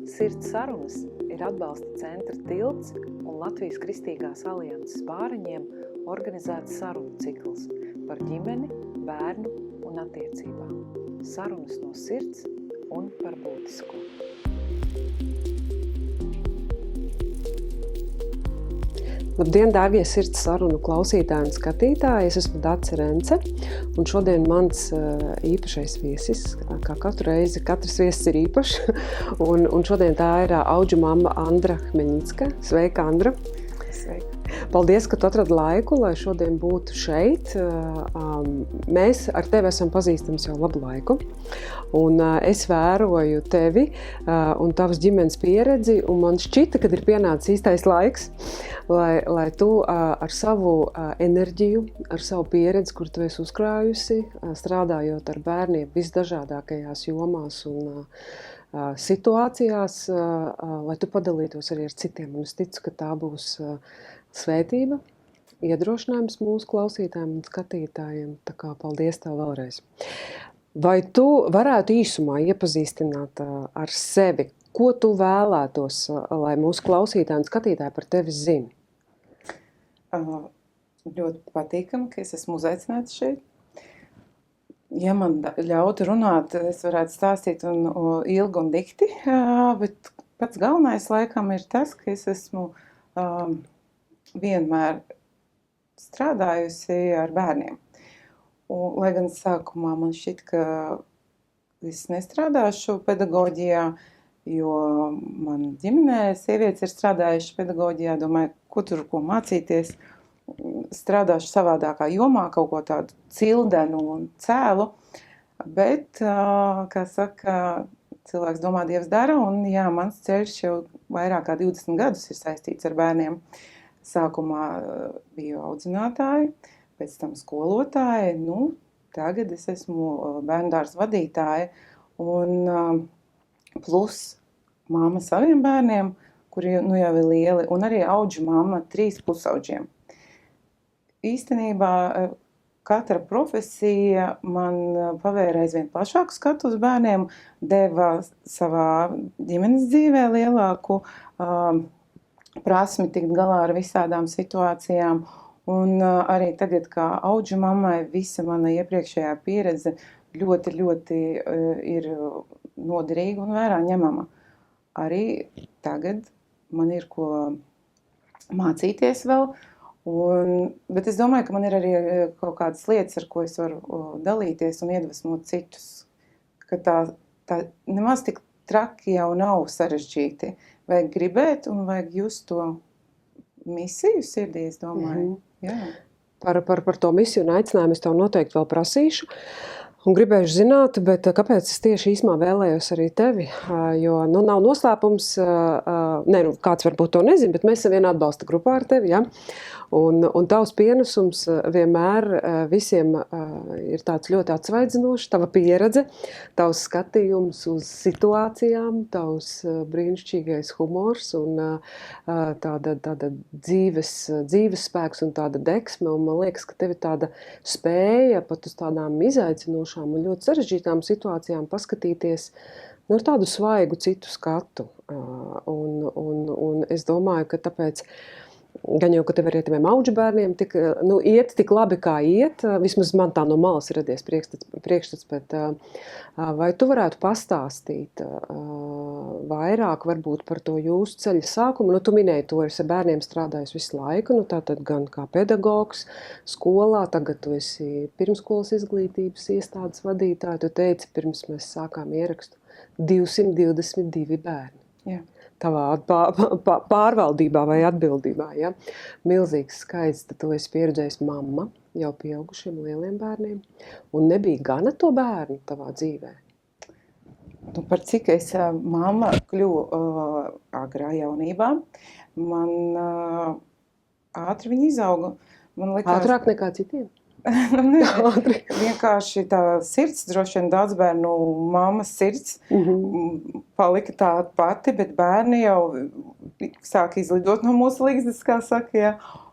Sirds sarunas ir atbalsta centra Tilts un Latvijas Kristīgās alianses bāriņiem organizēts sarunu cikls par ģimeni, bērnu un attiecībām. Sarunas no sirds un par būtisko. Labdien, dārgie sirds sarunu klausītāji un skatītāji! Es esmu Dace Rence, un šodien mans īpašais viesis, kā katru reizi, katrs viesis ir īpašs, un šodien tā ir auģu mamma Andra Hmeņicka. Sveika, Andra! Sveika! Paldies, ka tu atradi laiku, lai šodien būtu šeit. Mēs ar tevi esam pazīstams jau labu laiku, un es vēroju tevi un tavas ģimenes pieredzi, un man šķita, ka ir pienācis īstais laiks, lai tu ar savu enerģiju, ar savu pieredzi, kur tu esi uzkrājusi, strādājot ar bērniem visdažādākajās jomās un situācijās, lai tu padalītos arī ar citiem. Un es ticu, ka tā būs svētība, iedrošinājums mūsu klausītājiem un skatītājiem. Tā kā paldies tev vēlreiz. Vai tu varētu īsumā iepazīstināt ar sevi? Ko tu vēlētos, lai mūsu klausītāji un skatītāji par tevi zina? Ļoti patīkami, ka es esmu uzaicināts šeit. Ja man ļautu runāt, es varētu stāstīt ilgi un dikti, bet pats galvenais laikam ir tas, ka es esmu vienmēr strādājusi ar bērniem. Un, lai gan sākumā man šķiet, ka es nestrādāšu pedagoģijā, jo man ģimenē sievietes ir strādājuši pedagoģijā, domāju, ko mācīties, strādāšu savādākā jomā, kaut ko tādu cildenu un cēlu, bet, kā saka, cilvēks domā, Dievs dara, un jā, mans ceļš jau vairāk kā 20 gadus ir saistīts ar bērniem. Sākumā biju audzinātāja, pēc tam skolotāja, tagad es esmu bērndārza vadītāja, un plus mamma saviem bērniem, kuri jau ir lieli, un arī auģu mamma 3 pusauģiem. Īstenībā katra profesija man pavēra aizvien plašāku skatu uz bērniem, deva savā ģimenes dzīvē lielāku prasmi tikt galā ar visādām situācijām, un arī tagad kā auģu mammai visa mana iepriekšējā pieredze ļoti ir noderīga un vērā ņemama. Arī tagad man ir ko mācīties vēl, bet es domāju, ka man ir arī kaut kādas lietas, ar ko es varu dalīties un iedvesmot citus, ka tā nemaz tik traki jau nav sarežģīti. Vajag gribēt un vajag just to misiju sirdī, es domāju. Jā. Par to misiju un aicinājumu es tev noteikti vēl prasīšu. Un gribēju zināt, bet kāpēc es tieši īsumā vēlējos arī tevi? Jo nav noslēpums, kāds varbūt to nezina, bet mēs esam viena atbalsta grupā ar tevi, ja? Un tavs pienesums vienmēr visiem ir tāds ļoti atsvaidzinošs, tava pieredze, tavs skatījums uz situācijām, tavs brīnišķīgais humors un tāda dzīves spēks un tāda deksme. Un man liekas, ka tev ir tāda spēja pat uz tādām izaicinošām un ļoti sarežģītām situācijām paskatīties ar tādu svaigu citu skatu. Un es domāju, ka tāpēc gan jau, ka tev arī taviem auģu bērniem iet tik labi, kā iet, vismaz man tā no malas ir radies priekšstats, bet vai tu varētu pastāstīt vairāk varbūt par to jūsu ceļa sākumu? Tu minēji to, esi ar bērniem strādājis visu laiku, tātad gan kā pedagogs skolā, tagad tu esi pirmskolas izglītības iestādes vadītāja, tu teici, pirms mēs sākām ierakstu 222 bērni. Jā. Tavā pārvaldībā vai atbildībā, ja? Milzīgs skaits, tad tu esi pieredzējis mamma jau pieaugušiem lieliem bērniem, un nebija gana to bērnu tavā dzīvē? Par cik es mamma kļuvu agrā jaunībā, man ātri viņa izauga. Ātrāk nekā citiem? Vienkārši tā sirds, droši vien daudz bērnu mammas sirds palika tā pati, bet bērni jau sāk izlidot no mūsu ligzdas, kā saka, ja.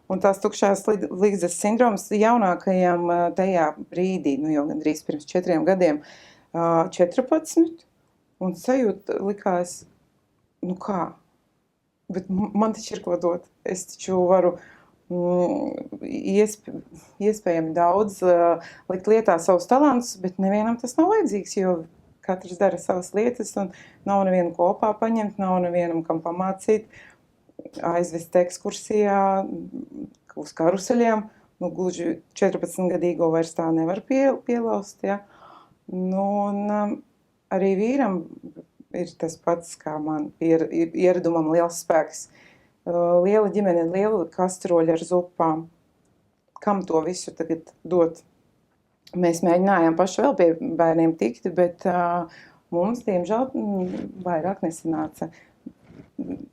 Un tās tukšās ligzdas sindroms jaunākajam tajā brīdī, jau gandrīz pirms 4 gadiem, 14, un sajūta likās, nu kā? Bet man taču ir ko dot. Es taču varu iespējami daudz likt lietā savus talantus, bet nevienam tas nav vajadzīgs, jo katrs dara savas lietas un nav nevienu kopā paņemt, nav nevienam kam pamācīt, aizvest ekskursijā uz karuseļiem. Nu, gluži 14-gadīgo vairs tā nevar pielaust, ja. Nu, un arī vīram ir tas pats, kā man ieradumam liels spēks. Liela ģimene, liela kastroļa ar zupām. Kam to visu tagad dot? Mēs mēģinājām paši vēl pie bērniem tikt, bet mums, diemžēl, vairāk nesanāca.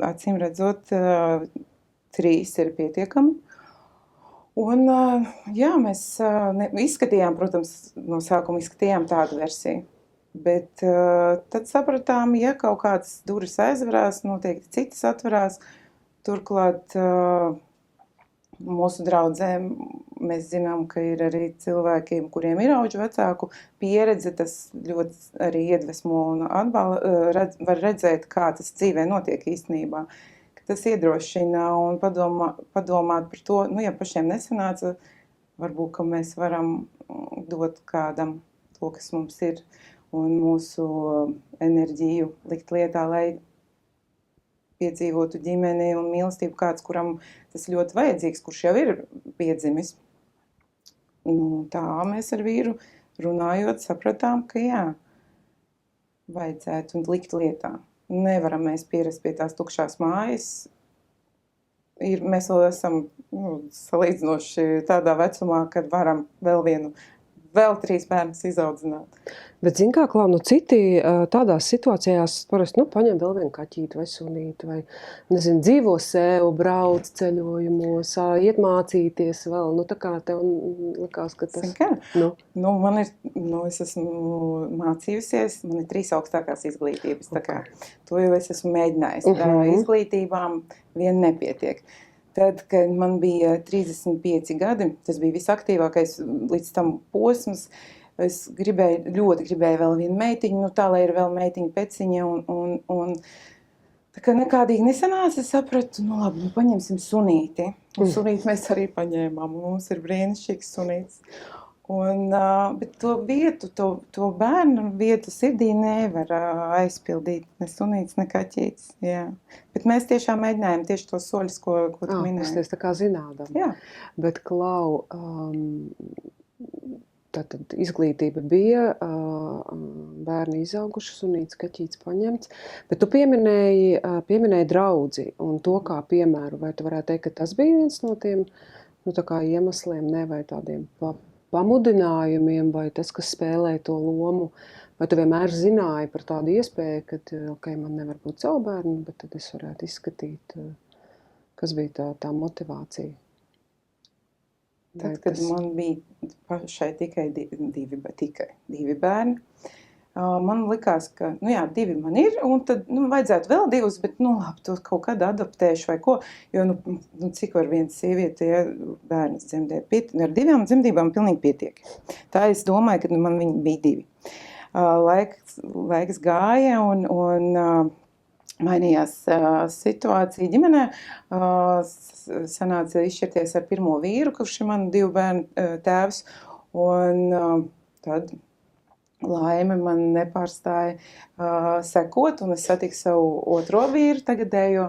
Acīm redzot, 3 ir pietiekami. Un, jā, mēs izskatījām, protams, no sākuma izskatījām tādu versiju. Bet tad sapratām, ja kaut kādas durvis aizverās, noteikti citas atverās. Turklāt mūsu draudzēm mēs zinām, ka ir arī cilvēkiem, kuriem ir auģu vecāku pieredze, tas ļoti arī iedvesmo un var redzēt, kā tas dzīvē notiek īstenībā. Tas iedrošina un padomāt par to, nu, ja pašiem nesanāca, varbūt, ka mēs varam dot kādam to, kas mums ir, un mūsu enerģiju likt lietā, lai piedzīvotu ģimeni un mīlestību kāds, kuram tas ļoti vajadzīgs, kurš jau ir piedzimis. Tā mēs ar vīru runājot sapratām, ka jā, vajadzētu un likt lietā. Nevaram mēs pierast pie tās tukšās mājas. Mēs vēl esam salīdzinoši tādā vecumā, kad varam vēl 3 bērnus izaudzināt. Bet, zin kā, Klau, citi tādās situācijās parasti, paņem vēl vienu kaķīti vai sunīti, vai, nezinu, dzīvo sev, brauc ceļojumos, iet mācīties vēl, tā kā tev likās, ka tas... Man ir, es esmu mācījusies, man ir 3 augstākās izglītības, tā kā to jau es esmu mēģinājis. Izglītībām vien nepietiek. Tad, kad man bija 35 gadi, tas bija visaktīvākais līdz tam posms, es ļoti gribēju vēl vienu meitiņu, tā, lai ir vēl meitiņa peciņa, un tā kā nekādīgi nesanāca, es sapratu, labi, paņemsim sunīti. Un sunīti mēs arī paņēmām, un mums ir brīnišķīgs sunīts. Bet to vietu, to bērnu vietu sirdī nevar aizpildīt, ne sunīts, ne kaķītis. Jā. Bet mēs tiešām mēģinājām tieši tos soļus, ko tu minēji. Tā kā zinādam. Jā. Bet, Klau, tātad izglītība bija, bērni izauguši, sunīts, kaķītis paņemts, bet tu pieminēji draudzi un to kā piemēru. Vai tu varētu teikt, ka tas bija viens no tiem tā kā iemesliem, vai tādiem pamudinājumiem, vai tas, kas spēlē to lomu, vai tu vienmēr zināji par tādu iespēju, ka, man nevar būt savu bērnu, bet tad es varētu izskatīt, kas bija tā motivācija? Tad, kad man bija pašai tikai divi bērni, man likās, ka, 2 man ir, un tad, vajadzētu vēl 2, bet, labi, to kaut kad adaptēšu vai ko, jo, cik var viena sieviete, ja bērnas dzemdēt, ar 2 dzemdībām pilnīgi pietiek. Tā es domāju, ka man viņi bija 2. Laiks gāja, un mainījās situācija ģimenē, sanāca izšķirties ar pirmo vīru, kurš ir man 2 bērnu tēvs, un tad laime man nepārstāja sekot, un es satiku savu otro vīru tagadējo.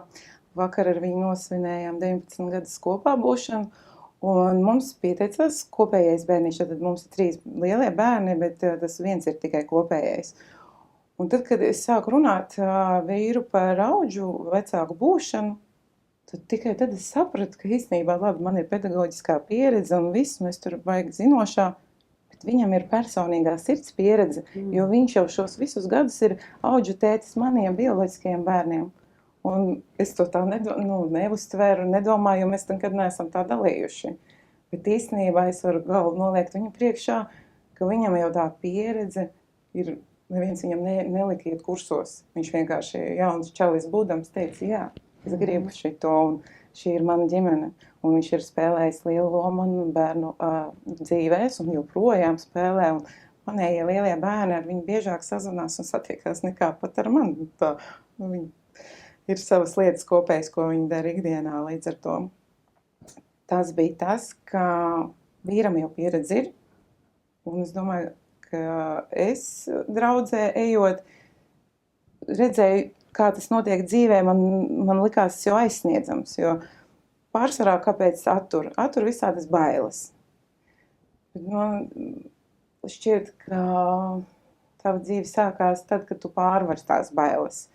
Vakar ar viņu nosvinējām 19 gadus kopā būšanu, un mums pieteicās kopējais bērniņš. Tad mums ir 3 lielie bērni, bet tas viens ir tikai kopējais. Un tad, kad es sāku runāt vīru par auģu vecāku būšanu, tad tikai tad es sapratu, ka īstenībā labi, man ir pedagoģiskā pieredze un viss, mēs tur vajag zinošā. Viņam ir personīgā sirds pieredze, jo viņš jau šos visus gadus ir auģu tētis maniem bioloģiskajiem bērniem. Un es to tā neuztvēru un nedomāju, jo mēs nekad neesam tā dalījuši. Bet īstenībā es varu galvu noliekt viņu priekšā, ka viņam jau tā pieredze ir, neviens viņam nelika iet kursos. Viņš vienkārši jauns čalis būdams teica, jā, es gribu šito, un šī ir mana ģimene. Un viņš ir spēlējis lielu lomu manu bērnu dzīvēs un joprojām spēlē. Un manējie lielie bērni ar viņu biežāk sazvanās un satiekās nekā pat ar mani. ir savas lietas kopējas, ko viņi dara ikdienā. Līdz ar to tas bija tas, ka vīram jau pieredze ir. Un es domāju, ka es draudzē ejot, redzēju, kā tas notiek dzīvē, man likās tas jau aizsniedzams, jo pārsvarā kāpēc attur visādas bailes. Bet man šķiet, ka tava dzīve sākās tad, kad tu pārvari tās bailes.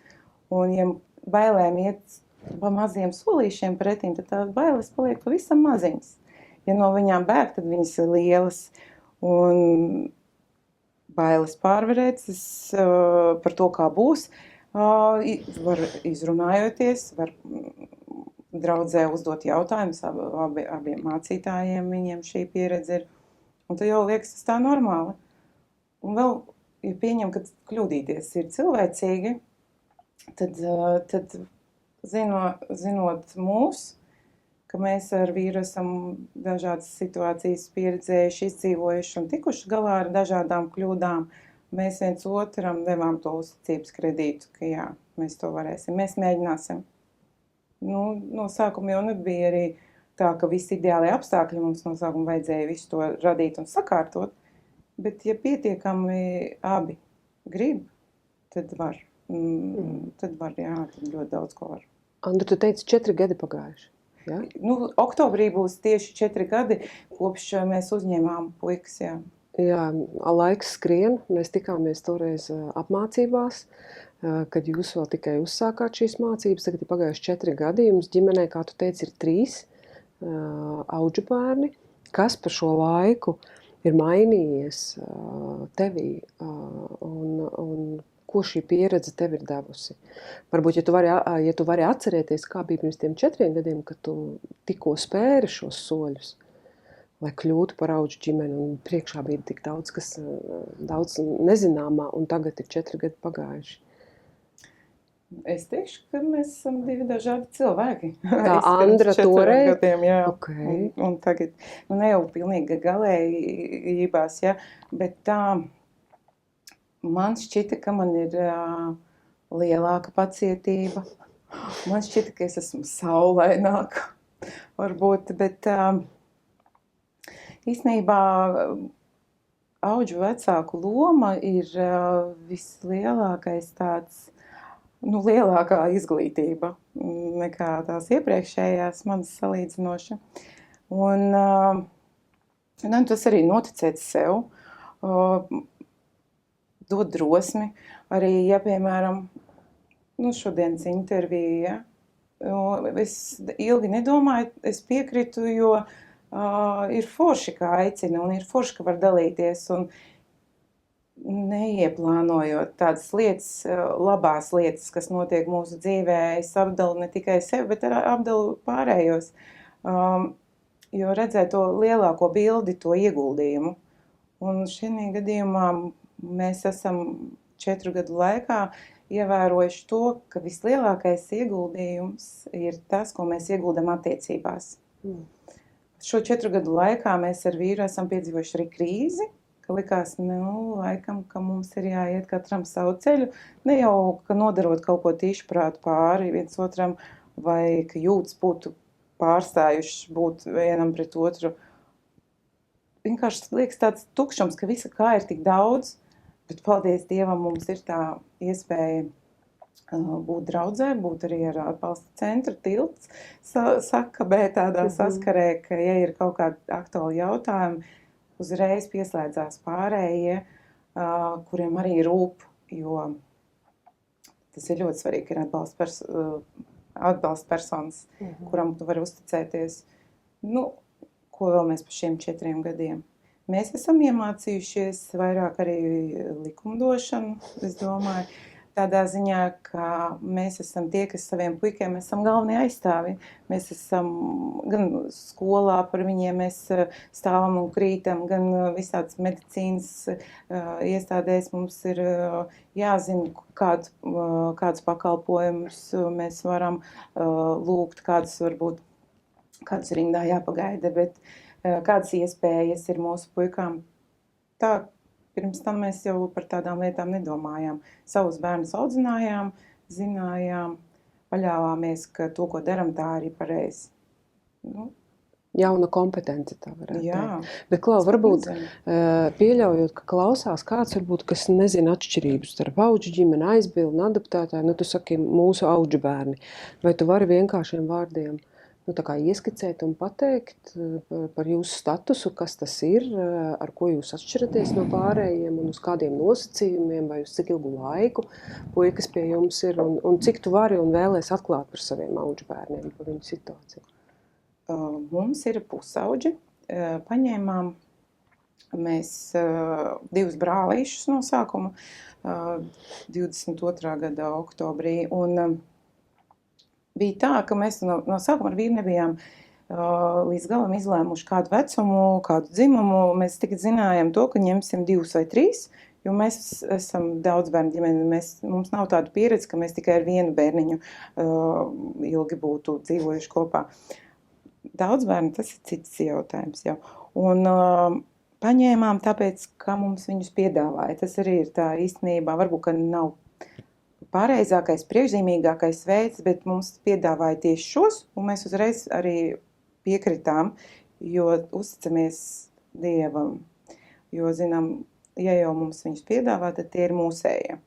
Un ja bailēm iet pa maziem solīšiem pretīm, tad tās bailes paliek pavisam maziņas. Ja no viņām bēg, tad viņas ir lielas. Un bailes pārvarētas par to, kā būs, var izrunājoties, var draudzē uzdot jautājumus abiem mācītājiem, viņiem šī pieredze ir. Un tad jau liekas tas tā normāli. Un vēl, ja pieņem, ka kļūdīties ir cilvēcīgi, tad zinot mūs, ka mēs ar vīru esam dažādas situācijas pieredzējuši, izdzīvojuši un tikuši galā ar dažādām kļūdām, mēs viens otram devām to uzticības kredītu, ka jā, mēs to varēsim, mēs mēģināsim. No sākuma jau nebija arī tā, ka visi ideālie apstākļi mums no sākuma vajadzēja visu to radīt un sakārtot, bet ja pietiekami abi grib, tad var. Tad ļoti daudz ko var. Andra, tu teici 4 gadi pagājuši. Ja? Oktobrī būs tieši 4 gadi, kopš mēs uzņēmām puikas, jā. Jā, laiks skrien, mēs tikāmies toreiz apmācībās, kad jūs vēl tikai uzsākāt šīs mācības, tagad ir pagājuši 4 gadi, jums ģimenē, kā tu teici, ir 3 audžu bērni. Kas par šo laiku ir mainījies tevī un ko šī pieredze tev ir devusi? Varbūt, ja tu vari atcerēties, kā bija pirms tiem 4 gadiem, kad tu tikko spēri šos soļus, lai kļūtu par audžu ģimeni, un priekšā bija tik daudz nezināmā, un tagad ir 4 gadi pagājuši. Es teikšu, ka mēs esam 2 dažādi cilvēki. Tā Andra toreiz? Gadiem, jā. Okay. Un tagad, ne jau pilnīgi galējībās, ja, bet tā, man šķita, ka man ir lielāka pacietība. Man šķita, ka es esmu saulaināka, varbūt, bet īstenībā audžu vecāku loma ir vislielākais tāds, lielākā izglītība nekā tās iepriekšējās manas salīdzinoši. Un tas arī noticēt sev, dot drosmi. Arī, ja, piemēram, šodienas intervija, es ilgi nedomāju, es piekritu, jo ir forši, kā aicina, un ir forši, ka var dalīties, un neieplānojot tādas lietas, labās lietas, kas notiek mūsu dzīvē, es apdalu ne tikai sevi, bet arī apdalu pārējos, jo redzēt to lielāko bildi, to ieguldījumu. Un šajā gadījumā mēs esam 4 gadu laikā ievērojuši to, ka vislielākais ieguldījums ir tas, ko mēs ieguldam attiecībās. Šo 4 gadu laikā mēs ar vīru esam piedzīvojuši arī krīzi, ka likās, laikam, ka mums ir jāiet katram savu ceļu, ne jau, ka nodarot kaut ko tīšprāt pāri viens otram, vai ka jūtas būtu pārstājuši būt vienam pret otru. Vienkārši liekas tāds tukšums, ka visa kā ir tik daudz, bet paldies Dievam mums ir tā iespēja būt draudzē, būt arī ar atbalsta centru tilts, sakabē tādā saskarē, ka ja ir kaut kādi aktuāli jautājumi, uzreiz pieslēdzās pārējie, kuriem arī rūp, jo tas ir ļoti svarīgi, ir atbalsta personas, kuram tu vari uzticēties. Ko vēl mēs par šiem 4 gadiem? Mēs esam iemācījušies vairāk arī likumdošanu, es domāju, tādā ziņā, ka mēs esam tie, kas saviem puikiem esam galvenie aizstāvi. Mēs esam gan skolā par viņiem, mēs stāvam un krītam, gan visādas medicīnas iestādēs mums ir jāzina, kādus pakalpojumus mēs varam lūgt, kādus rindā jāpagaida, bet kādas iespējas ir mūsu puikām. Tā, pirms tam mēs jau par tādām lietām nedomājām. Savus bērnus audzinājām, zinājām, paļāvāmies, ka to, ko daram, tā arī pareizi. Nu, Jauna kompetence, tā varētu jā, teikt. Bet, Klau, es pat varbūt nezinu. pieļaujot, ka klausās kāds, varbūt, kas nezina atšķirības starp auģu ģimeni, aizbildni, adoptētāju, tu saki mūsu auģu bērni. Vai tu vari vienkāršiem vārdiem tā kā ieskicēt un pateikt par jūsu statusu, kas tas ir, ar ko jūs atšķiraties no pārējiem un uz kādiem nosacījumiem vai uz cik ilgu laiku puikas pie jums ir un cik tu vari un vēlies atklāt par saviem auģu bērniem, par viņu situāciju? Mums ir pusauģi. Paņēmām mēs 2 brālīšus no sākuma 22. gada oktobrī. Un bija tā, ka mēs no sākuma ar vīru nebijām līdz galam izlēmuši kādu vecumu, kādu dzimumu. Mēs tikai zinājām to, ka ņemsim 2 vai 3, jo mēs esam daudz bērnu ģimeni. Mums nav tāda pieredze, ka mēs tikai ar vienu bērniņu ilgi būtu dzīvojuši kopā. Daudz bērnu, tas ir cits jautājums jau. Un paņēmām tāpēc, ka mums viņus piedāvāja. Tas arī ir tā īstenībā, varbūt, ka nav pareizākais, priekšzīmīgākais veids, bet mums piedāvāja tieši šos, un mēs uzreiz arī piekritām, jo uzticamies Dievam. Jo, zinām, ja jau mums viņus piedāvā, tad tie ir mūsējie.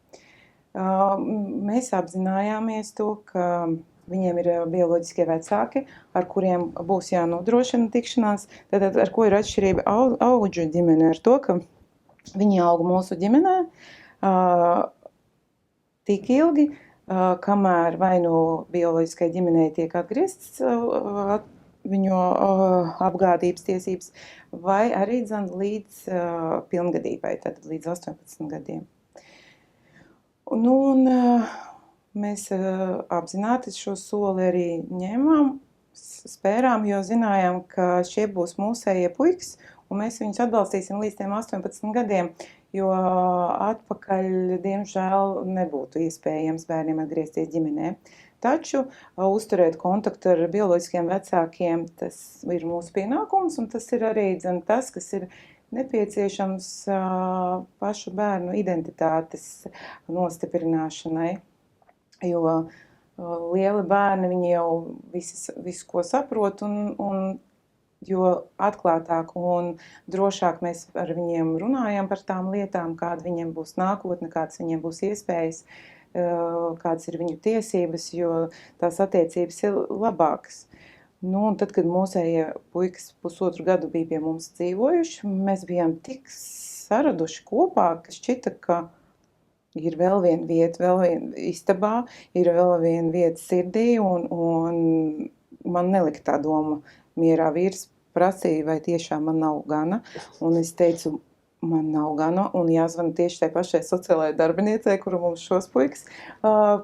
Mēs apzinājāmies to, ka viņiem ir bioloģiskie vecāki, ar kuriem būs jānodrošina tikšanās. Tātad, ar ko ir atšķirība auģu ģimene? Ar to, ka viņi aug mūsu ģimenē tik ilgi, kamēr vai no bioloģiskai ģimenei tiek atgriezts viņu apgādības tiesības, vai arī līdz pilngadībai, tātad līdz 18 gadiem. Mēs apzināti šo soli arī ņēmām, spērām, jo zinājām, ka šie būs mūsējie puikas, un mēs viņus atbalstīsim līdz tiem 18 gadiem, jo atpakaļ, diemžēl, nebūtu iespējams bērniem atgriezties ģimenē. Taču uzturēt kontaktu ar bioloģiskiem vecākiem, tas ir mūsu pienākums, un tas ir arī tas, kas ir nepieciešams pašu bērnu identitātes nostiprināšanai. Jo lieli bērni, viņi jau visu ko saprot, un jo atklātāk un drošāk mēs ar viņiem runājam par tām lietām, kāda viņiem būs nākotne, kādas viņiem būs iespējas, kādas ir viņu tiesības, jo tās attiecības ir labākas. Un tad, kad mūsējie puikas 1,5 gadu bija pie mums dzīvojuši, mēs bijām tik saraduši kopā, ka šķita, ka ir vēl viena vieta, vēl viena istabā, ir vēl viena vieta sirdī, un man nelika tā doma mierā. Vīrs prasīja, vai tiešām man nav gana, un es teicu, man nav gana, un jāzvana tieši tai pašai sociālajai darbiniecei, kuru mums šos puikas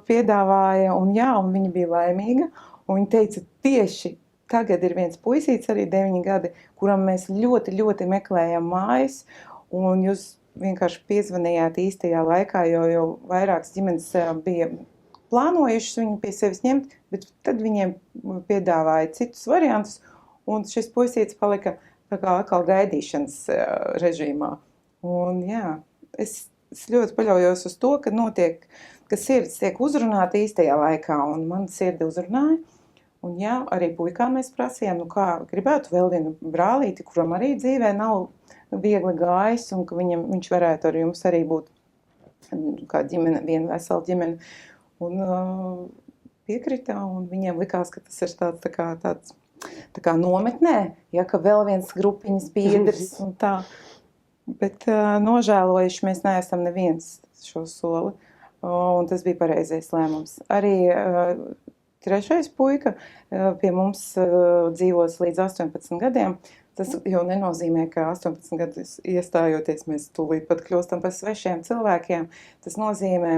piedāvāja, un viņa bija laimīga, un viņa teica, tieši tagad ir viens puisīts, arī 9 gadi, kuram mēs ļoti, ļoti meklējam mājas, un jūs vienkārši piezvanījāt īstajā laikā, jo vairākas ģimenes bija plānojušas viņu pie sevis ņemt, bet tad viņiem piedāvāja citus variantus, un šis puisītis palika tā kā atkal gaidīšanas režīmā. Un es ļoti paļaujos uz to, ka sirds tiek uzrunāta īstajā laikā, un man sirdi uzrunāja. Un arī puikām mēs prasījām, kā gribētu vēl vienu brālīti, kuram arī dzīvē nav viegli gājis, un ka viņš varētu ar jums arī būt kā ģimene, viena vesela ģimene. Un piekritā, un viņiem likās, ka tas ir tāds tā kā nometnē, ka vēl viens grupiņas biedrs un tā. Bet nožēlojuši mēs neesam neviens šo soli, un tas bija pareizais lēmums. Arī 3. puika pie mums dzīvos līdz 18 gadiem. Tas jau nenozīmē, ka 18 gadus iestājoties mēs tūlīt pat kļūstam par svešiem cilvēkiem. Tas nozīmē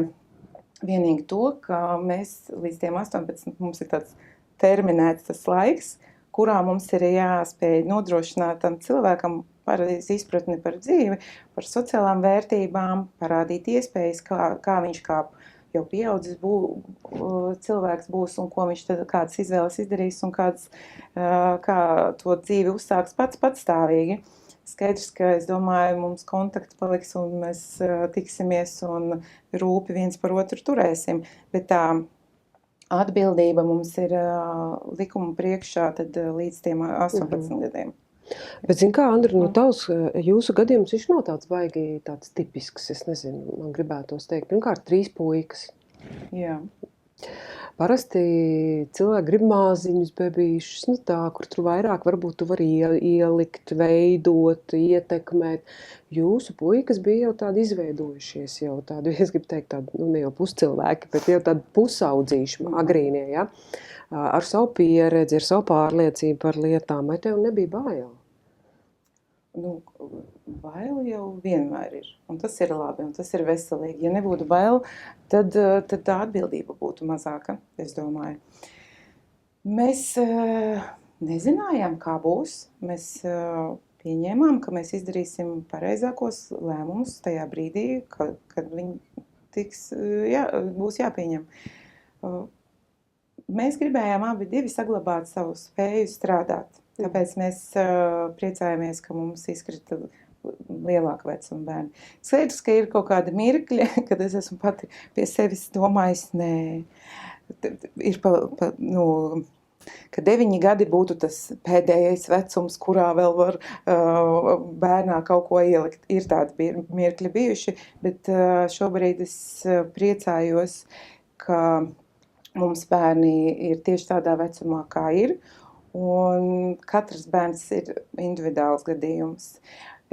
vienīgi to, ka mēs līdz tiem 18 mums ir tāds terminēts tas laiks, kurā mums ir jāspēj nodrošināt tam cilvēkam pareizi izpratni par dzīvi, par sociālām vērtībām, parādīt iespējas, kā viņš kā jau pieaudzis cilvēks būs un ko viņš tad, kādas izvēles izdarīs un kā to dzīvi uzsāks pats patstāvīgi. Skaidrs, ka es domāju, mums kontakti paliks un mēs tiksimies un rūpi viens par otru turēsim, bet tā atbildība mums ir likuma priekšā tad līdz tiem 18 gadiem. Bet, zin kā, Andri, no jūsu gadījums viņš nav tāds baigi tāds tipisks, es nezinu, man gribētos teikt. Pirmkārt, 3 puikas. Jā. Parasti cilvēki grib māziņus, bebīšus, tā, kur tur vairāk varbūt tu vari ielikt, veidot, ietekmēt. Jūsu puikas bija jau tādi izveidojušies, jau tādi, es gribu teikt, tādi, ne jau puscilvēki, bet jau tādi pusaudzīši, agrīnie, ja? Ar savu pieredzi, ar savu pārliecību par lietām, vai tev nebija bail? Bail jau vienmēr ir, un tas ir labi, un tas ir veselīgi. Ja nebūtu bail, tad tā atbildība būtu mazāka, es domāju. Mēs nezinājām, kā būs. Mēs pieņēmām, ka mēs izdarīsim pareizākos lēmumus tajā brīdī, kad viņi būs jāpieņem. Mēs gribējām abi divi saglabāt savu spēju strādāt. Tāpēc mēs priecājamies, ka mums izkrita lielāka vecuma bērni. Skaidrs, ka ir kaut kāda mirkļa, kad es esmu pati pie sevis domājis, ir ka 9 gadi būtu tas pēdējais vecums, kurā vēl var bērnā kaut ko ielikt. Ir tādi mirkļi bijuši, bet šobrīd es priecājos, ka mums bērni ir tieši tādā vecumā, kā ir. Un katrs bērns ir individuāls gadījums.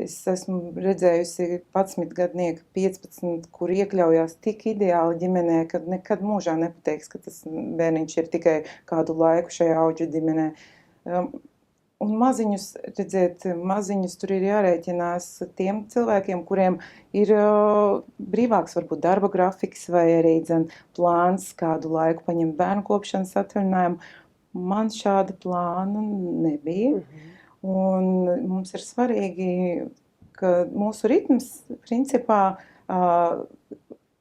Es esmu redzējusi 11 gadnieku, 15, kur iekļaujās tik ideāli ģimenē, ka nekad mūžā nepateiks, ka tas bērniņš ir tikai kādu laiku šajā auģu ģimenē. Un maziņus, redziet, tur ir jārēķinās tiem cilvēkiem, kuriem ir brīvāks varbūt darba grafiks vai arī plāns kādu laiku paņemt bērnu kopšanas atvaļinājumu. Man šāda plāna nebija, un mums ir svarīgi, ka mūsu ritms principā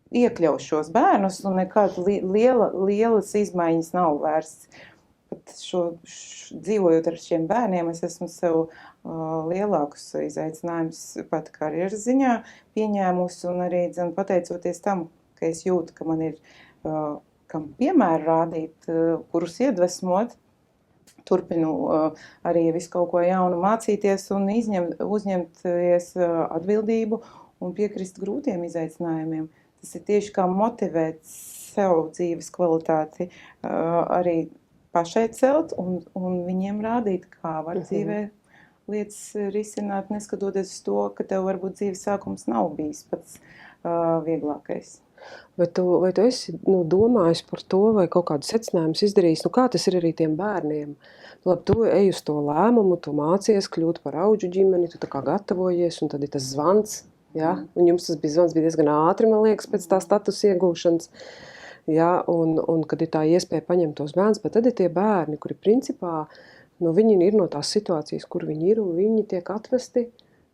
iekļaus šos bērnus, un nekāda lielas izmaiņas nav vērsts. Pat dzīvojot ar šiem bērniem, es esmu sev lielākus izaicinājumus pat karjeras ziņā pieņēmusi, un arī pateicoties tam, ka es jūtu, ka man ir kam piemēru rādīt, kurus iedvesmot, turpinu arī visu kaut ko jaunu mācīties un uzņemties atbildību un piekrist grūtiem izaicinājumiem. Tas ir tieši kā motivēt sev dzīves kvalitāti arī pašai celt un viņiem rādīt, kā var dzīvē lietas risināt, neskatoties uz to, ka tev varbūt dzīves sākums nav bijis pats vieglākais. Vai tu esi domājis par to, vai kaut kādus secinājumus izdarījis? Kā tas ir arī tiem bērniem? Labi, tu ej uz to lēmumu, tu mācies kļūt par auģu ģimeni, tu tā kā gatavojies, un tad ir tas zvans, ja? Un jums tas zvans bija diezgan ātri, man liekas, pēc tā statusa iegūšanas, ja? Un kad ir tā iespēja paņemt tos bērnus, bet tad ir tie bērni, kuri principā, viņi ir no tās situācijas, kur viņi ir, un viņi tiek atvesti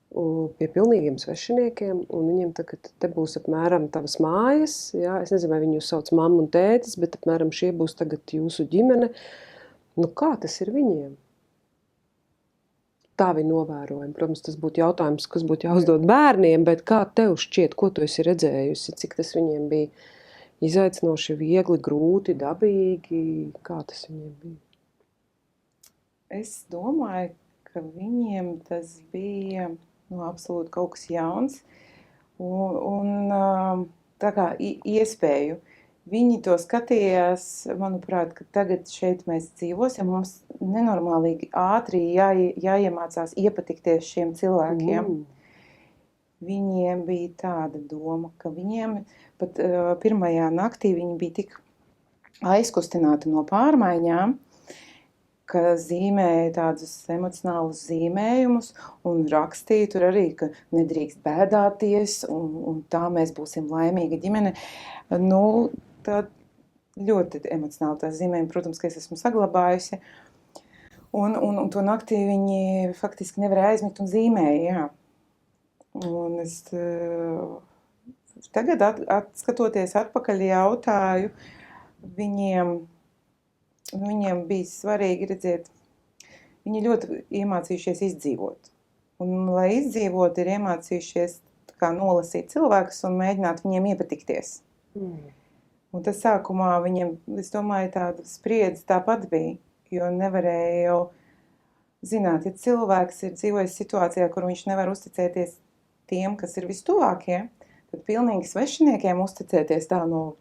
pie pilnīgiem svešiniekiem, un viņiem tagad te būs apmēram tavas mājas, jā, es nezinu, vai viņi jūs sauc mammu un tētis, bet apmēram šie būs tagad jūsu ģimene. Kā tas ir viņiem? Tā viņa novērojama. Protams, tas būtu jautājums, kas būtu jāuzdod bērniem, bet kā tev šķiet, ko tu esi redzējusi, cik tas viņiem bija izaicinoši, viegli, grūti, dabīgi, kā tas viņiem bija? Es domāju, ka viņiem tas bija absolūti kaut kas jauns un tā kā iespēju. Viņi to skatījās, manuprāt, ka tagad šeit mēs dzīvosim, mums nenormālīgi ātri jāiemācās iepatikties šiem cilvēkiem. Viņiem bija tāda doma, ka viņiem pat pirmajā naktī viņi bija tik aizkustināti no pārmaiņām, ka zīmēja tādus emocionālus zīmējumus un rakstīja tur arī, ka nedrīkst bēdāties un tā mēs būsim laimīga ģimene. Tā ļoti emocionāli tā zīmējumi, protams, ka es esmu saglabājusi. Un to naktī viņi faktiski nevarēja aizmigt un zīmēja, jā. Un es tagad atskatoties atpakaļ jautāju viņiem bija svarīgi redzēt, viņi ļoti iemācījušies izdzīvot. Un, lai izdzīvot, ir iemācījušies kā nolasīt cilvēkus un mēģināt viņiem iepatikties. Un tas sākumā viņiem, es domāju, tāda spriedze tāpat bija, jo nevarēja jau zināt, ja cilvēks ir dzīvojis situācijā, kur viņš nevar uzticēties tiem, kas ir vistuvākie, tad pilnīgi svešiniekiem uzticēties tā no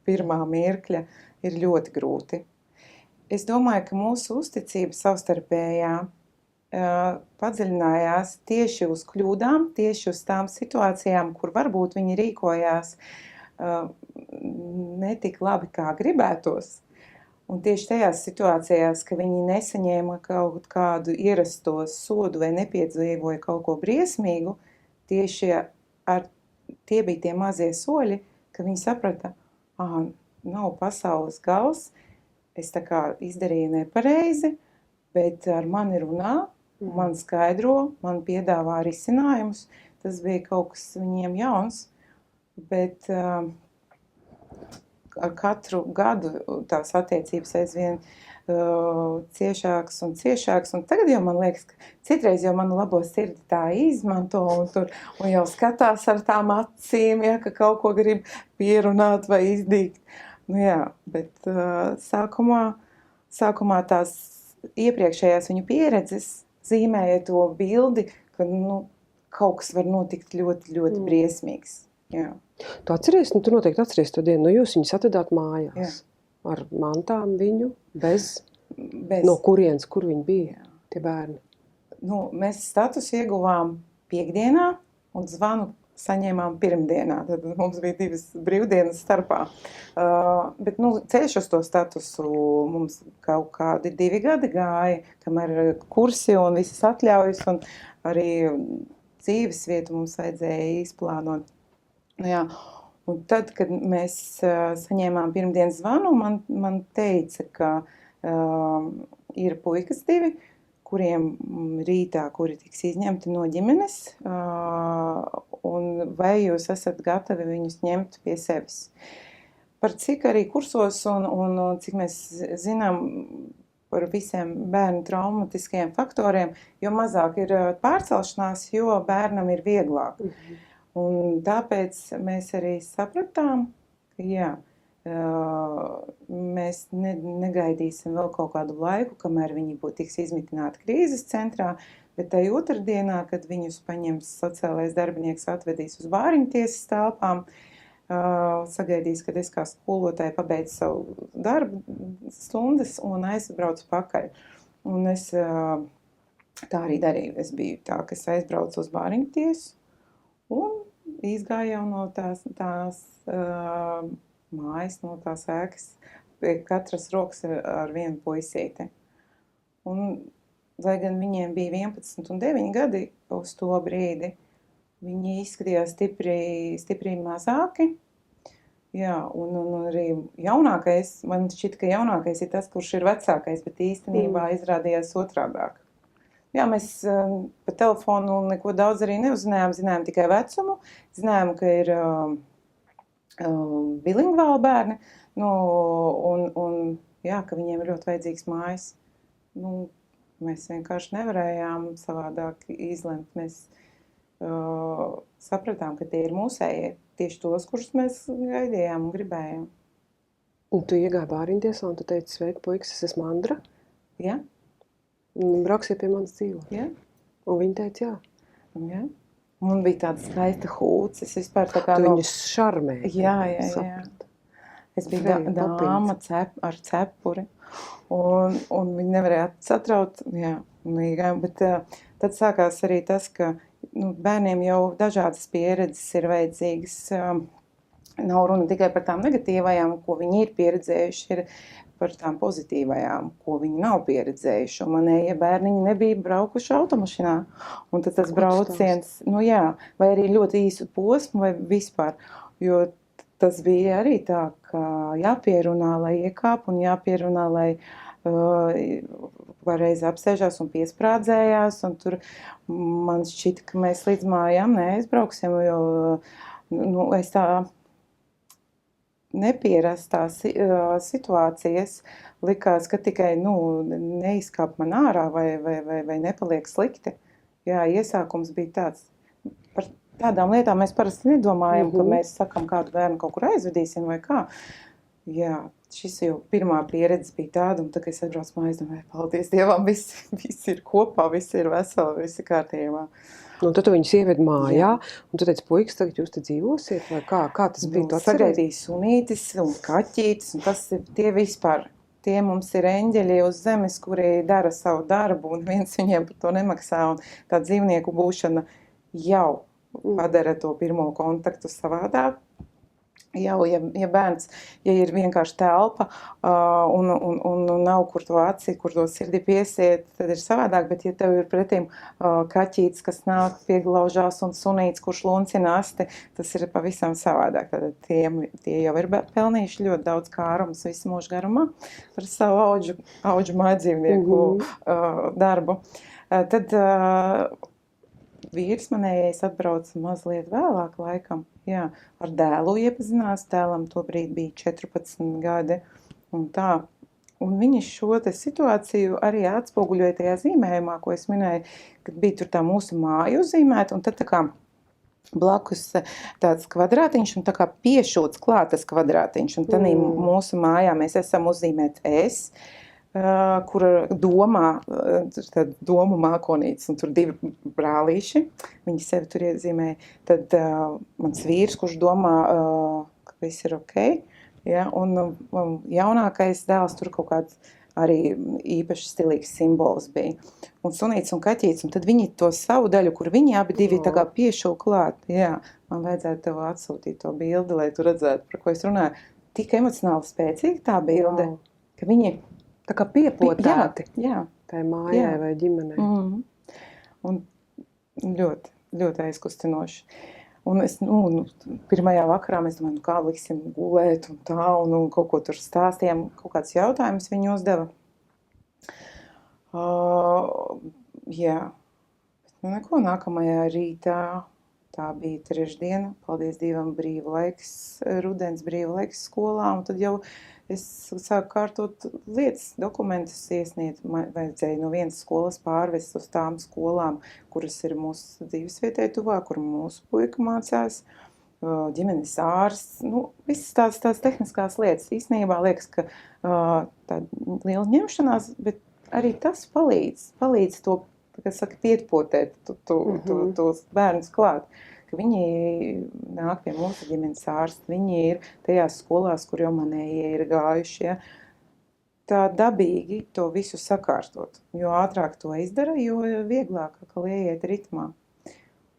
pirmā mirkļa ir ļoti grūti. Es domāju, ka mūsu uzticība savstarpējā padziļinājās tieši uz kļūdām, tieši uz tām situācijām, kur varbūt viņi rīkojās netik labi, kā gribētos. Un tieši tajās situācijās, ka viņi nesaņēma kaut kādu ierasto sodu vai nepiedzīvoja kaut ko briesmīgu, tieši tie bija tie mazie soļi, ka viņi saprata, nav pasaules gals, es tā kā izdarīju nepareizi, bet ar mani runā, man skaidro, man piedāvā risinājumus. Tas bija kaut kas viņiem jauns, bet ar katru gadu tās attiecības aizvien ciešākas un ciešākas. Un tagad jau man liekas, ka citreiz jau manu labo sirdi tā izmanto un jau skatās ar tām acīm, ja, ka kaut ko grib pierunāt vai izdīgt. Nu jā, bet sākumā tās iepriekšējās viņu pieredzes zīmēja to bildi, ka kaut kas var notikt ļoti, ļoti briesmīgs. Jā. Tu atceries, tu noteikti atceries to dienu, jūs viņus atvedāt mājās. Jā. Ar mantām viņu, bez no kurienes, kur viņi bija, tie bērni? Mēs statusu ieguvām piekdienā un zvanu saņēmām pirmdienā. Tad mums bija 2 brīvdienas starpā. Bet ceļš uz to statusu mums kaut kādi 2 gadi gāja, kamēr kursi un visas atļaujas un arī dzīves vietu mums vajadzēja izplānot. Jā. Un tad, kad mēs saņēmām pirmdienas zvanu, man teica, ka ir puikas 2, kuriem rītā, kuri tiks izņemti no ģimenes, un vai jūs esat gatavi viņus ņemt pie sevis. Par cik arī kursos un cik mēs zinām par visiem bērnu traumatiskajiem faktoriem, jo mazāk ir pārcelšanās, jo bērnam ir vieglāk. Un tāpēc mēs arī sapratām, ka jā, mēs negaidīsim vēl kaut kādu laiku, kamēr viņi tiks izmitināti krīzes centrā, bet tai otrdienā, kad viņus paņems sociālais darbinieks, atvedīs uz bāriņtiesas telpām, sagaidīs, kad es kā skolotāja pabeidzu savu darbu stundas un aizbraucu pakaļ. Un es tā arī darīju. Es biju tā, ka es aizbraucu uz bāriņtiesu un izgāju jau no tās mājas, no tās ēkas, pie katras rokas ar vienu puisīti. Un, lai gan viņiem bija 11 un 9 gadi uz to brīdi, viņi izskatījās stipri mazāki. Jā, un arī jaunākais, man šķiet, ka jaunākais ir tas, kurš ir vecākais, bet īstenībā izrādījās otrādāk. Jā, mēs pa telefonu neko daudz arī neuzzinājām, zinājām tikai vecumu, zinājām, ka ir bilingvāli bērni, un jā, ka viņiem ir ļoti vajadzīgs mājas. Mēs vienkārši nevarējām savādāk izlemt. Mēs sapratām, ka tie ir mūsējie, tieši tos, kurus mēs gaidījām un gribējām. Un tu iegāji bāriņtiesā un tu teici, sveiki, puikas, es esmu Andra. Jā. Brauksiet pie manas dzīvot. Jā. Un viņi teica, jā. Jā. Man bija tāda skaista hūts. Es vispār tā kā tu viņus šarmē. Jā. Es biju dāma ar cepuri. Un viņi nevarēja satraut. Jā. Bet tad sākās arī tas, ka bērniem jau dažādas pieredzes ir vajadzīgas. Nav runa tikai par tām negatīvajām, ko viņi ir pieredzējuši, ir par tām pozitīvajām, ko viņi nav pieredzējuši. Un manējie bērniņi nebija braukuši automašinā. Un tad tas brauciens, vai arī ļoti īsu posmu, vai vispār. Jo tas bija arī tā, ka jāpierunā, lai iekāp, un jāpierunā, lai pareizi apsēžās un piesprādzējās. Un tur man šķita, ka mēs līdz mājām neaizbrauksim, jo es tā nepierastās situācijas likās, ka tikai neizkāp man ārā vai nepaliek slikti. Jā, iesākums bija tāds. Par tādām lietām mēs parasti nedomājam, ka mēs sakam, kādu bērnu kaut kur aizvedīsim vai kā. jā, šis jau pirmā pieredze bija tāda, un tā, kad es atbraucu mājās, domāju, paldies Dievam, viss ir kopā, viss ir veseli, viss ir kārtībā. Un tad tu viņus ievedi mājā, un tu teici, puikas, tagad jūs te dzīvosiet, vai kā tas bija? Tu atceries? Sagaidīja sunītis un kaķītis, un tas ir tie vispār. Tie mums ir eņģeļi uz zemes, kuri dara savu darbu, un viens viņiem par to nemaksā, un tā dzīvnieku būšana jau padara to pirmo kontaktu savādāk. Jau, ja bērns, ja ir vienkārši telpa un nav kur to aci, kur to sirdi piesiet, tad ir savādāk, bet ja tev ir pretīm kaķītis, kas nāk pieglaužās un sunīts, kurš luncina asti, tas ir pavisam savādāk. Tad tie jau ir pelnījuši ļoti daudz kārumus visu mūžu garumā par savu auģu mājdzīvnieku darbu. Tad vīrs manējais atbrauca mazliet vēlāk laikam. Jā, ar dēlu iepazinās, dēlam tobrīd bija 14 gadi un tā. Un viņi šo te situāciju arī atspoguļoja tajā zīmējumā, ko es minēju, kad bija tur tā mūsu māja uzzīmēta, un tad tā kā blakus tāds kvadrātiņš un tā kā piešūts klāt tas kvadrātiņš. Un tad mūsu mājā mēs esam uzzīmēt es, kur domā, domu mākonītis, un tur 2 brālīši, viņi sevi tur iezīmēja. Tad mans vīrs, kurš domā, ka viss ir ok, ja, un jaunākais dēls tur kaut kāds arī īpaši stilīgs simbols bija. Un sunīts un kaķītis, un tad viņi to savu daļu, kur viņi abi divi tā kā piešū klāt. Jā, man vajadzētu tev atsūtīt to bildi, lai tu redzētu, par ko es runāju. Tik emocionāli spēcīga tā bilde, ka viņi tā kā piepotēti jā. Tai mājai vai ģimenei. Un ļoti, ļoti aizkustinoši. Un es, pirmajā vakarā mēs domājam, kā liksim gulēt un tā, un kaut ko tur stāstījām, kaut kāds jautājums viņi uzdeva. Jā, bet neko nākamajā rītā, tā bija trešdiena, paldies Dievam, brīva laiks, rudens brīva laiks skolā, un tad jau es sāku kārtot lietas, dokumentus iesniegt, vajadzēja no vienas skolas pārvest uz tām skolām, kuras ir mūsu dzīvesvietai tuvāk, kur mūsu puika mācās, ģimenes ārsts, visas tās tehniskās lietas. Īstenībā liekas, ka tāda liela ņemšanās, bet arī tas palīdz to, kā saka, pietpotēt tos bērnus klāt. Ka viņi nāk pie mūsu ģimenes ārsta, viņi ir tajās skolās, kur jau manējie ir gājuši, ja. Tā dabīgi to visu sakārtot. Jo ātrāk to izdara, jo vieglāk atkal ieiet ritmā.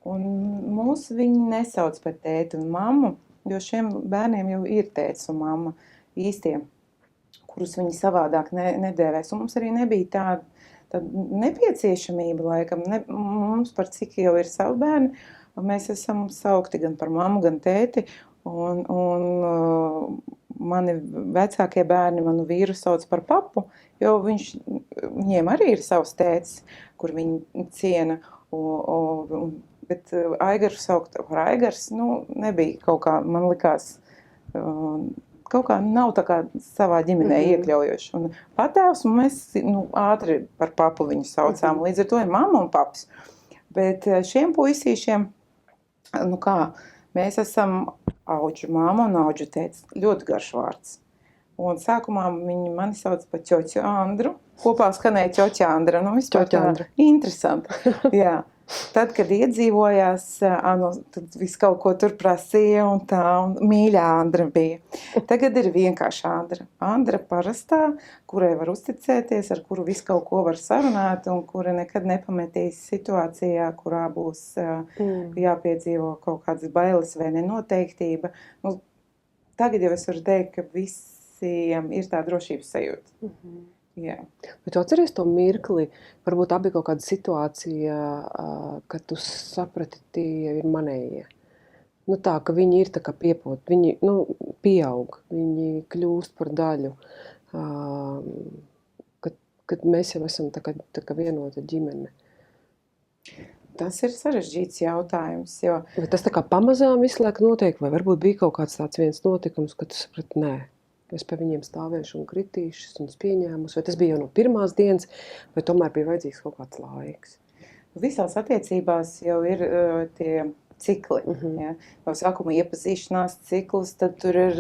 Un mūs viņi nesauc par tēti un mammu, jo šiem bērniem jau ir tētis un mamma īstie, kurus viņi savādāk nedēvēs. Un mums arī nebija tāda nepieciešamība laikam, mums par cik jau ir savu bērni, mēs esam saukti gan par mammu, gan tēti, un mani vecākie bērni manu vīru sauc par papu, jo viņiem arī ir savs tētis, kur viņi ciena, bet Aigaru saukt par Aigars, nebija kaut kā, man likās, kaut kā nav tā kā savā ģimenē iekļaujoši. Un patēvs, un mēs ātri par papu viņu saucām, līdz ar to ir mamma un paps. Bet šiem puisīšiem, mēs esam auģu māma un auģu tētis, ļoti garš vārds. Un sākumā viņi mani sauc par ķoķu Andru, kopā skanēja ķoķa Andra, vispār tā interesanti, jā. Tad, kad iedzīvojās, tad visu kaut ko tur prasīja un tā, un mīļā Andra bija. Tagad ir vienkārši Andra. Andra parastā, kurai var uzticēties, ar kuru visu kaut ko var sarunāt un kura nekad nepametīs situācijā, kurā būs jāpiedzīvo kaut kādas bailes vai nenoteiktība. Tagad jau es varu teikt, ka visiem ir tā drošības sajūta. Jā. Bet tu atceries to mirkli, varbūt abi kaut kāda situācija, kad tu saprati, tie ir manējie. Tā, ka viņi ir tā kā piepot, viņi pieaug, viņi kļūst par daļu, kad mēs jau esam tā kā vienota ģimene. Tas ir sarežģīts jautājums, jo... Vai tas tā kā pamazām visu laiku notiek, vai varbūt bija kaut kāds tāds viens notikums, kad tu saprati, nē, es pie viņiem stāvēšu un kritīšus un pieņēmus, vai tas bija jau no pirmās dienas, vai tomēr bija vajadzīgs kaut kāds laiks? Visās attiecībās jau ir tie cikli. Ja? No sākuma iepazīšanās cikls, tad tur ir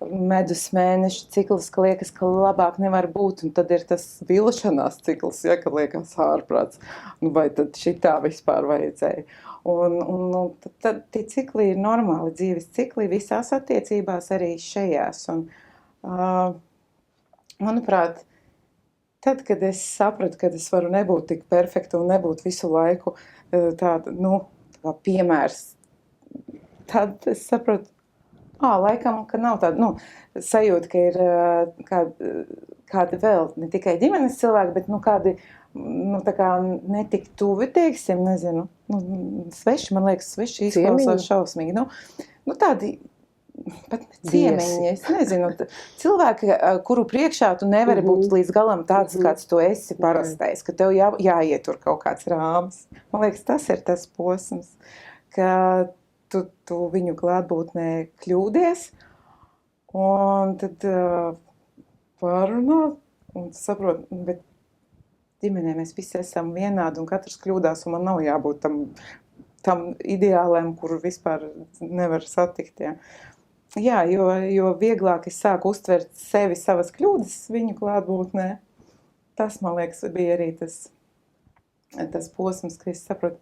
medus mēneša cikls, ka liekas, ka labāk nevar būt, un tad ir tas vilšanās cikls, ja, ka liekas ārprāts, vai tad šitā vispār vajadzēja. Un tad tie cikli ir normāli, dzīves cikli visās attiecībās, arī šajās. Un, manuprāt, tad, kad es sapratu, ka es varu nebūt tik perfekta un nebūt visu laiku tāda, tā piemērs, tad es saprotu, laikam, ka nav tāda, sajūta, ka ir kādi vēl, ne tikai ģimenes cilvēki, bet, kādi, tā kā netik tuvi, teiksim, nezinu, sveši, man liekas, sveši izklausās šausmīgi, tādi, pat ciemiņi, es nezinu, cilvēki, kuru priekšā tu nevari būt līdz galam tāds, kāds tu esi parastais, ka tev jāietur kaut kāds rāmis. Man liekas, tas ir tas posms, ka tu viņu klātbūtnē kļūdies, un tad pārunāt, un saprot, bet ģimenē mēs visi esam vienādi, un katrs kļūdās, un man nav jābūt tam ideālēm, kuru vispār nevar satikt, Jā, jo vieglāk es sāku uztvert sevi savas kļūdas viņu klātbūtnē. Tas, man liekas, bija arī tas posms, ka es saprotu,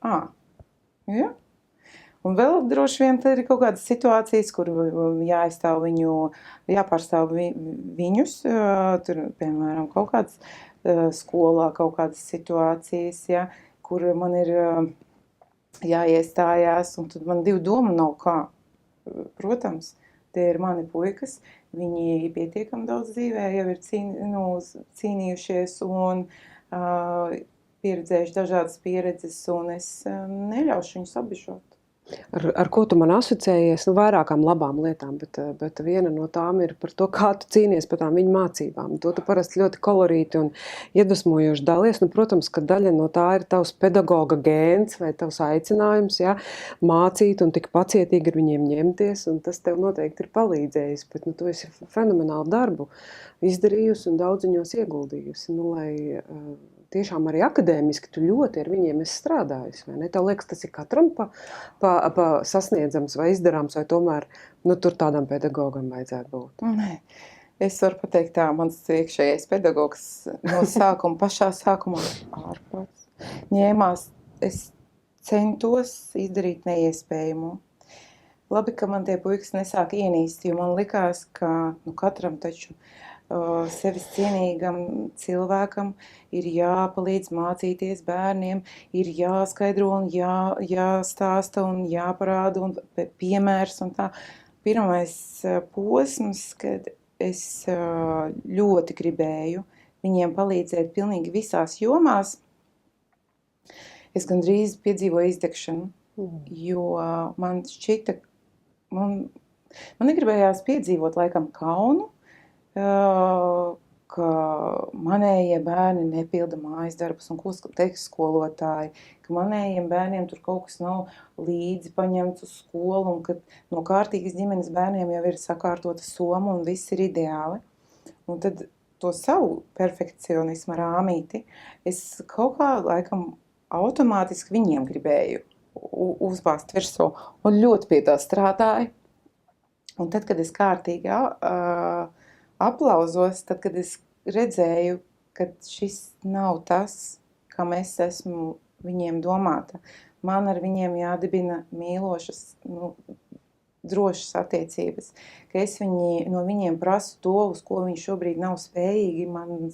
jā. Un vēl droši vien tad ir kaut kādas situācijas, kur jāpārstāv viņus, tur, piemēram, kaut kādas skolā, kaut kādas situācijas, kur man ir jāiestājās, un tad man divu domu nav kā. Protams, tie ir mani puikas, viņi pietiekami daudz dzīvē jau ir cīnījušies un pieredzējuši dažādas pieredzes, un es neļaušu viņus apbišot. Ar ko tu man asociējies? Vairākām labām lietām, bet viena no tām ir par to, kā tu cīnies par tām viņu mācībām. To tu parasti ļoti kolorīti un iedvesmojoši dalies. Protams, ka daļa no tā ir tavs pedagoga gēns vai tavs aicinājums, mācīt un tik pacietīgi ar viņiem ņemties, un tas tev noteikti ir palīdzējis. Bet tu esi fenomenālu darbu izdarījusi un daudz viņos ieguldījusi, lai tiešām arī akadēmiski tu ļoti ar viņiem esi strādājusi, vai ne? Tev liekas, tas ir katram pa sasniedzams vai izdarāms, vai tomēr tur tādam pedagogam vajadzētu būt? Nē, es varu pateikt tā, mans iekšējais pedagogs no sākuma, pašā sākumā ārpats ņēmās, es centos izdarīt neiespējamo. Labi, ka man tie puikas nesāk ienīst, jo man likās, ka katram taču sevis cienīgam cilvēkam ir jāpalīdz mācīties bērniem, ir jāskaidro un jāstāsta un jāparāda un piemērs un tā. Pirmais posms, kad es ļoti gribēju viņiem palīdzēt pilnīgi visās jomās, es gandrīz piedzīvoju izdegšanu, jo man šķita, man negribējās piedzīvot laikam kaunu, ka manējie bērni nepilda mājas darbus un ko teiks skolotāji, ka manējiem bērniem tur kaut kas nav līdzi paņemts uz skolu un ka no kārtīgas ģimenes bērniem jau ir sakārtota soma un viss ir ideāli. Un tad to savu perfekcionismu rāmīti es kaut kā laikam automātiski viņiem gribēju uzbāzt virsū un ļoti pie tā strādāju. Un tad, kad es kārtīgi aplauzos, tad, kad es redzēju, ka šis nav tas, kam es esmu viņiem domāta. Man ar viņiem jādibina mīlošas, drošas attiecības, ka es no viņiem prasu to, uz ko viņi šobrīd nav spējīgi, man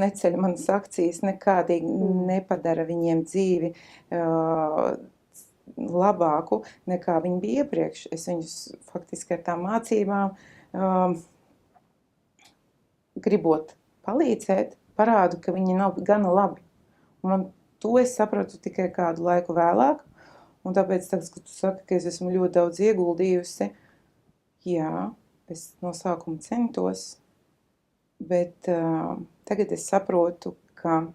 neceļ manas akcijas, nekādīgi nepadara viņiem dzīvi labāku, nekā viņi bija iepriekš. Es viņus faktiski ar tām mācībām gribot palīdzēt, parādu, ka viņi nav gana labi. Un to es sapratu tikai kādu laiku vēlāk, un tāpēc, kad tu saki, ka es esmu ļoti daudz ieguldījusi, jā, es no sākuma centos, bet tagad es saprotu, ka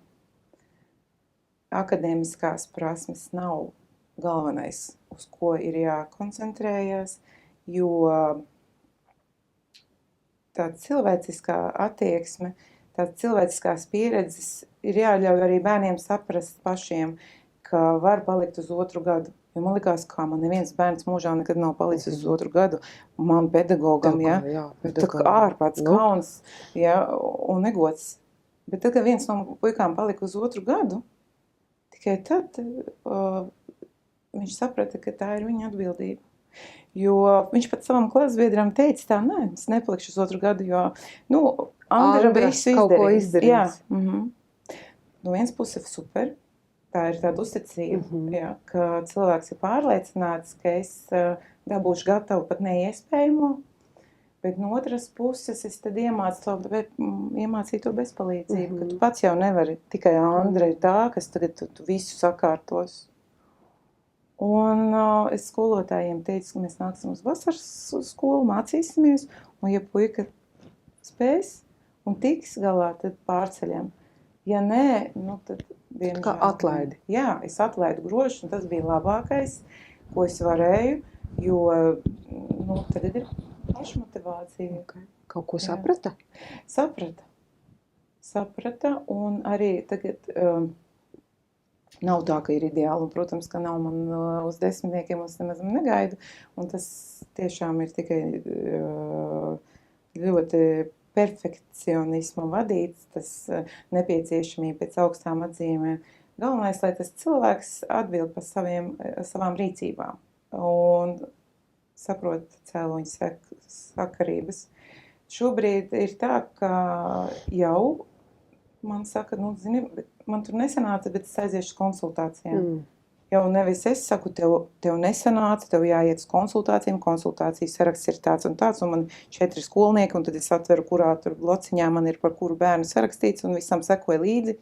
akadēmiskās prasmes nav galvenais, uz ko ir jākoncentrējas, jo tāda cilvēciskā attieksme, tāda cilvēciskās pieredzes ir jāļauj arī bērniem saprast pašiem, ka var palikt uz otru gadu. Jo man likās, kā man neviens bērns mūžā nekad nav palicis uz otru gadu. Man pedagogam, Jā, tā kā ārpats kauns, un negods. Bet tad, kad viens no puikām palika uz otru gadu, tikai tad viņš saprata, ka tā ir viņa atbildība. Jo viņš pat savam klasbiedram teica tā, nē, es nepalikšu uz otru gadu, jo, Andra visu kaut ko izdarīs. Jā. No vienas puses super, tā ir tāda uzticība, ka cilvēks ir pārliecināts, ka es dabūšu gatavu pat neiespējamo, bet no otras puses es tad iemācīju to bezpalīdzību, ka tu pats jau nevari, tikai Andra ir tā, kas tagad tu visu sakārtos. Un es skolotājiem teicu, ka mēs nāksim uz vasaras skolu, mācīsimies, un ja puika spēs un tiks galā, tad pārceļam. Ja nē, tad diemžēl. Kā atlaidi? Jā, es atlaidu grožus, un tas bija labākais, ko es varēju, jo tagad ir pašmotivācija. Okay. Kaut ko saprata? Saprata, un arī tagad nav tā, ka ir ideāli, un, protams, ka nav man uz 10, es nemaz negaidu, un tas tiešām ir tikai ļoti perfekcionismu vadīts, tas nepieciešamība pēc augstām atzīmēm. Galvenais, lai tas cilvēks atbild par savām rīcībām un saprot cēloņu sakarības. Šobrīd ir tā, ka jau man saka, zini, man tur nesanāca, bet es aiziešu konsultācijām. Jau nevis es saku, tev nesanāca, tev jāiet uz konsultācijām, konsultācijas saraksts ir tāds un tāds, un man 4 skolnieki, un tad es atveru, kurā tur blociņā man ir par kuru bērnu sarakstīts, un visam sekoju līdzi.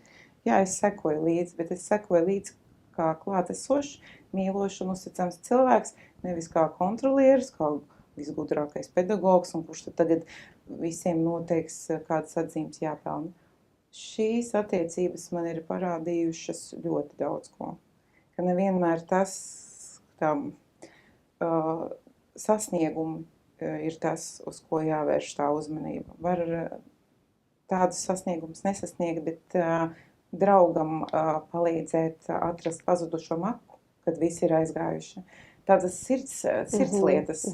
Jā, es sekoju līdzi, bet es sekoju līdzi kā klātesošs, mīlošs un uzticams cilvēks, nevis kā kontrolieris, kā visgudrākais pedagogs, un kurš tad tagad visiem noteiks, kādas atzīmes jāpelna. Šīs attiecības man ir parādījušas ļoti daudz ko. Ka nevienmēr tas sasniegumi ir tas, uz ko jāvērš tā uzmanība. Var tādus sasniegumus nesasniegt, bet draugam palīdzēt atrast pazudušo maku, kad visi ir aizgājuši. Tādas sirds lietas.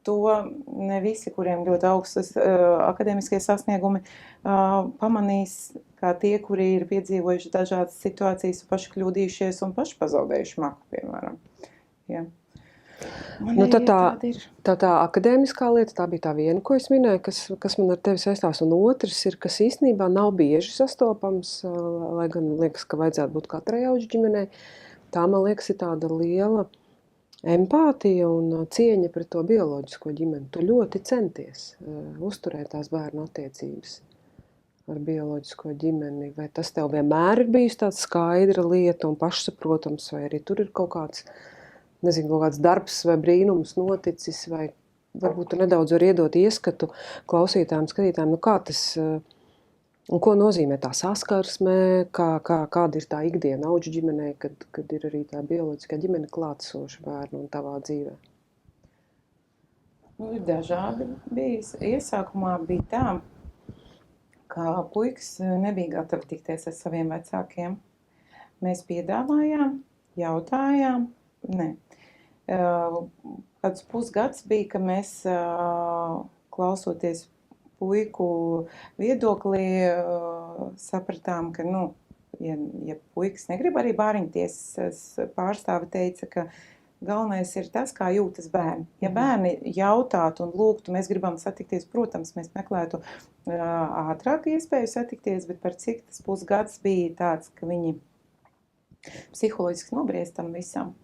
To ne visi, kuriem ļoti augstas akademiskie sasniegumi, pamanīs kā tie, kuri ir piedzīvojuši dažādas situācijas, paši kļūdījušies un paši pazaudējuši maku, piemēram. Jā. Tā akadēmiskā lieta, tā bija tā viena, ko es minēju, kas man ar tevi saistās, un otrs ir, kas īstenībā nav bieži sastopams, lai gan liekas, ka vajadzētu būt katrai auģu ģimenei. Tā, man liekas, ir tāda liela empātija un cieņa pret to bioloģisko ģimeni. Tu ļoti centies uzturēt tās bērnu attiecības ar bioloģisko ģimeni. Vai tas tev vienmēr ir bijis tāds skaidra lieta un pašsaprotams, vai arī tur ir kaut kāds, kaut kāds darbs vai brīnums noticis, vai varbūt tu nedaudz var iedot ieskatu klausītājiem, skatītājiem, kā tas, un ko nozīmē tā saskarsme, kāda ir tā ikdiena auģu ģimenē, kad ir arī tā bioloģiskā ģimene klātsoša bērnu un tavā dzīvē? Ir dažādi bijis. Iesākumā bija tā, ka puikas nebija gatavi tikties ar saviem vecākiem. Mēs piedāvājām, jautājām, ne. Kāds pusgads bija, ka mēs klausoties puiku viedoklī sapratām, ka, ja puikas negrib arī bāriņtiesas pārstāve teica, ka galvenais ir tas, kā jūtas bērni. Ja bērni jautātu un lūgtu, mēs gribam satikties, protams, mēs meklētu ātrāk iespēju satikties, bet par cik tas pusgads bija tāds, ka viņi psiholoģiski nobriest tam visam,